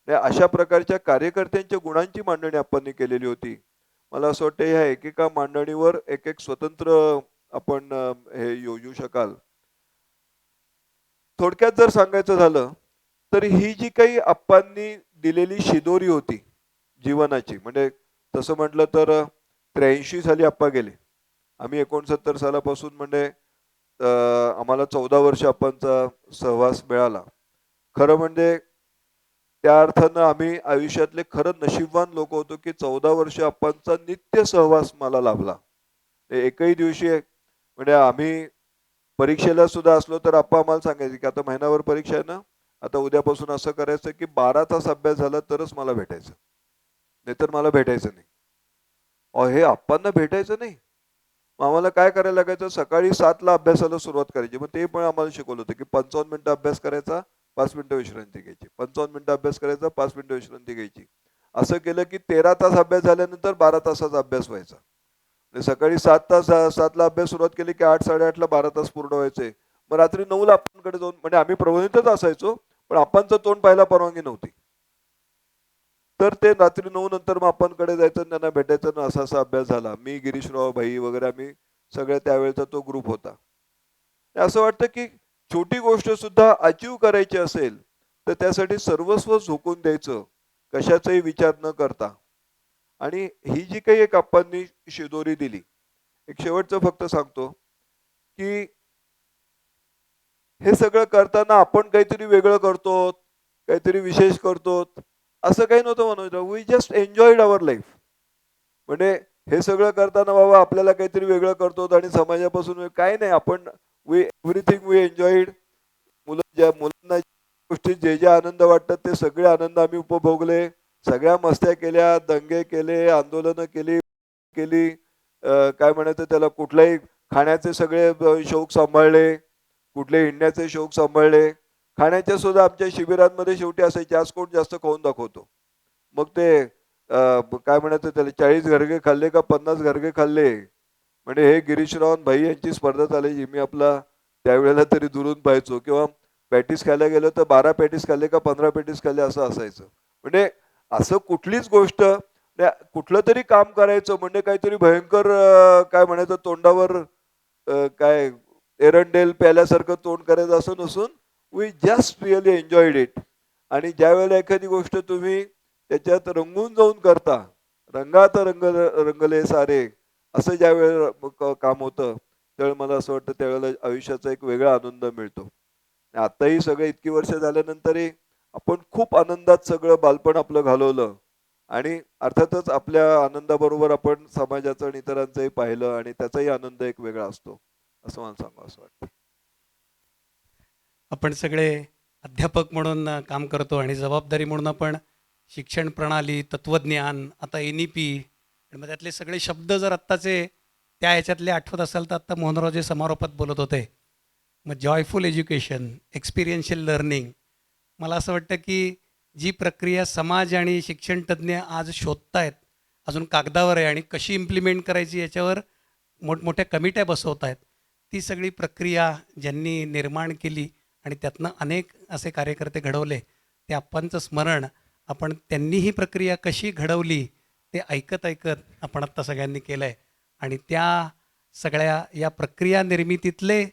Speaker 3: अशा प्रकारच्या कार्यकर्त्यांच्या गुणांची मांडणी आपण केलेली होती. मला असं वाटतं ह्या एकेका मांडणीवर एक एक स्वतंत्र आपण हे योजू शकाल. थोडक्यात जर सांगायचं झालं तर ही जी काही आप्पांनी दिलेली शिदोरी होती जीवनाची म्हणजे तसं म्हटलं तर 83 साली आप्पा गेले. आम्ही 69 सालापासून म्हणजे आम्हाला 14 वर्ष आप्पांचा सहवास मिळाला. खरं म्हणजे त्या अर्थानं आम्ही आयुष्यातले खरं नशीबवान लोक होतो की 14 वर्ष आप्पांचा नित्य सहवास मला लाभला. एकही दिवशी म्हणजे आम्ही परीक्षेला सुद्धा असलो तर आप्पा आम्हाला सांगायचे की आता महिनाभर परीक्षा आहे ना, आता उद्यापासून असं करायचं की 12 तास अभ्यास झाला तरच मला भेटायचं, नाहीतर मला भेटायचं नाही. हे आप्पांना भेटायचं नाही. मग आम्हाला काय करायला लागायचं, सकाळी 7ला अभ्यासाला सुरुवात करायची. मग ते पण आम्हाला शिकवलं होतं की 55 मिनिटं अभ्यास करायचा, 5 मिनिटं विश्रांती घ्यायची. 55 मिनिटं अभ्यास करायचा, 5 मिनिटं विश्रांती घ्यायची. असं केलं की 13 तास अभ्यास झाल्यानंतर 12 तासाचा अभ्यास व्हायचा. म्हणजे सकाळी 7ला अभ्यास सुरुवात केली की 8, 8:30ला 12 तास पूर्ण व्हायचे. मग रात्री 9ला आपणकडे जाऊन, म्हणजे आम्ही प्रबोधितच असायचो, पण आप्पांचं तोंड पाहायला परवानगी नव्हती. तर ते रात्री 9 नंतर मग आपणकडे जायचं आणि त्यांना भेटायचं ना, असा असा अभ्यास झाला. मी, गिरीशराव भाई वगैरे आम्ही सगळ्या त्यावेळेचा तो ग्रुप होता. असं वाटतं की छोटी गोष्ट सुद्धा अचीव करायची असेल तर त्यासाठी सर्वस्व झोकून द्यायचं, कशाचाही विचार न करता. आणि ही जी काही एक आप्पांनी शिदोरी दिली, एक शेवटचं फक्त सांगतो की हे सगळं करताना आपण काहीतरी वेगळं करतो, काहीतरी विशेष करतो, असं काही नव्हतं Manojrao. We just enjoyed our life. म्हणजे हे सगळं करताना बाबा आपल्याला काहीतरी वेगळं करतो आणि समाजापासून काय नाही, आपण वी एव्हरीथिंग वी एन्जॉयड. मुलांना गोष्टी जे जे आनंद वाटतात ते सगळे आनंद आम्ही उपभोगले. सगळ्या मस्त्या केल्या, दंगे केले, आंदोलनं केली केली काय म्हणायचं त्याला, कुठलाही खाण्याचे सगळे शौक सांभाळले, कुठले हिंडण्याचे शौक सांभाळले. खाण्याचे सुद्धा आमच्या शिबिरांमध्ये शेवटी असायचे, आज कोण जास्त खाऊन दाखवतो. मग ते काय म्हणायचं त्याला, 40 घरगे खाल्ले का 50 घरगे खाल्ले, म्हणजे हे गिरीशराव भाई यांची स्पर्धा चालायची. मी आपला त्यावेळेला तरी दुरून पाहायचो. किंवा पॅटीस खायला गेलो तर 12 पॅटीस खाल्ले का 15 पॅटीस खाल्ले असं असायचं. म्हणजे असं कुठलीच गोष्ट, कुठलं तरी काम करायचं म्हणजे काहीतरी भयंकर काय म्हणायचं तोंडावर काय एरंडेल प्याल्यासारखं तोंड करायचं असं नसून we just really enjoyed it. आणि ज्या वेळेला एखादी गोष्ट तुम्ही त्याच्यात रंगून जाऊन करता, रंगात रंगले सारे, असं ज्या वेळेला काम होतं त्यावेळेला मला असं वाटतं त्यावेळेला आयुष्याचा एक वेगळा आनंद मिळतो. आताही सगळे इतकी वर्ष झाल्यानंतरही आपण खूप आनंदात सगळं बालपण आपलं घालवलं. आणि अर्थातच आपल्या आनंदाबरोबर आपण समाजाचं आणि इतरांचंही पाहिलं आणि त्याचाही आनंद एक वेगळा असतो, असं मला सांगावं असं वाटतं.
Speaker 2: आपण सगळे अध्यापक म्हणून काम करतो आणि जबाबदारी म्हणून आपण शिक्षण प्रणाली, तत्त्वज्ञान, आता NEP आणि मग त्यातले सगळे शब्द जर आत्ताचे त्या ह्याच्यातले आठवत असाल तर आत्ता मोहनराव जे समारोपात बोलत होते, मग जॉयफुल एज्युकेशन, एक्सपिरियन्शियल लर्निंग, मला असं वाटतं की जी प्रक्रिया समाज आणि शिक्षणतज्ज्ञ आज शोधतायत, अजून कागदावर आहे आणि कशी इम्प्लिमेंट करायची याच्यावर मोठमोठ्या कमिट्या बसवत आहेत, ती सगळी प्रक्रिया ज्यांनी निर्माण केली आणि त्यातनं अनेक असे कार्यकर्ते घडवले, ते आप्पांचं स्मरण आपण त्यांनी ही प्रक्रिया कशी घडवली ते ऐकत ऐकत आपण आत्ता सगळ्यांनी केलं आहे. आणि त्या सगळ्या या प्रक्रिया निर्मितीतले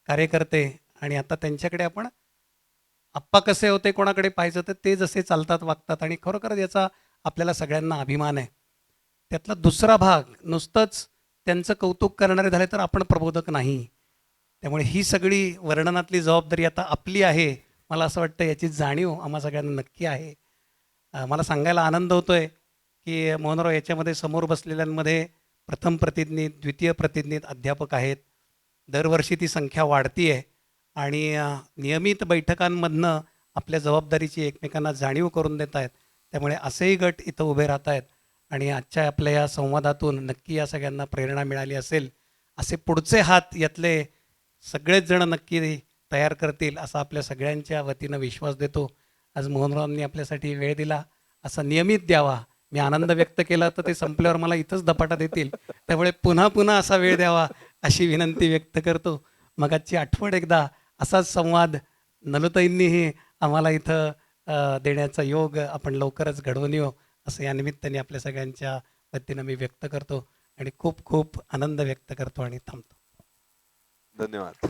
Speaker 2: कार्यकर्ते आणि आता त्यांच्याकडे आपण आप्पा कसे होते कोणाकडे पाहायचं तर ते जसे चालतात वागतात आणि खरोखरच याचा आपल्याला सगळ्यांना अभिमान आहे. त्यातला दुसरा भाग, नुसतंच त्यांचं कौतुक करणारे झाले तर आपण प्रबोधक नाही. त्यामुळे ही सगळी वर्णनातली जबाबदारी आता आपली आहे, मला असं वाटतं याची जाणीव आम्हा सगळ्यांना नक्की आहे. मला सांगायला आनंद होतो आहे की मोहनराव याच्यामध्ये समोर बसलेल्यांमध्ये प्रथम प्रतिज्ञित, द्वितीय प्रतिज्ञित अध्यापक आहेत. दरवर्षी ती संख्या वाढती आहे आणि नियमित बैठकांमधनं आपल्या जबाबदारीची एकमेकांना जाणीव करून देत आहेत. त्यामुळे असेही गट इथं उभे राहत आहेत आणि आजच्या आपल्या या संवादातून नक्की या सगळ्यांना प्रेरणा मिळाली असेल. असे पुढचे हात यातले सगळेच जण नक्की तयार करतील असा आपल्या सगळ्यांच्या वतीनं विश्वास देतो. आज मोहनरावांनी आपल्यासाठी वेळ दिला, असा नियमित द्यावा. मी आनंद व्यक्त केला तर ते संपल्यावर मला इथंच धपाटा देतील, त्यामुळे पुन्हा पुन्हा असा वेळ द्यावा अशी विनंती व्यक्त करतो. मगाची आठवण एकदा असाच संवाद नलुताईंनीही आम्हाला इथं देण्याचा योग आपण लवकरच घडवून येऊ असं या निमित्ताने आपल्या सगळ्यांच्या वतीनं मी व्यक्त करतो आणि खूप खूप आनंद व्यक्त करतो आणि थांबतो.
Speaker 3: धन्यवाद.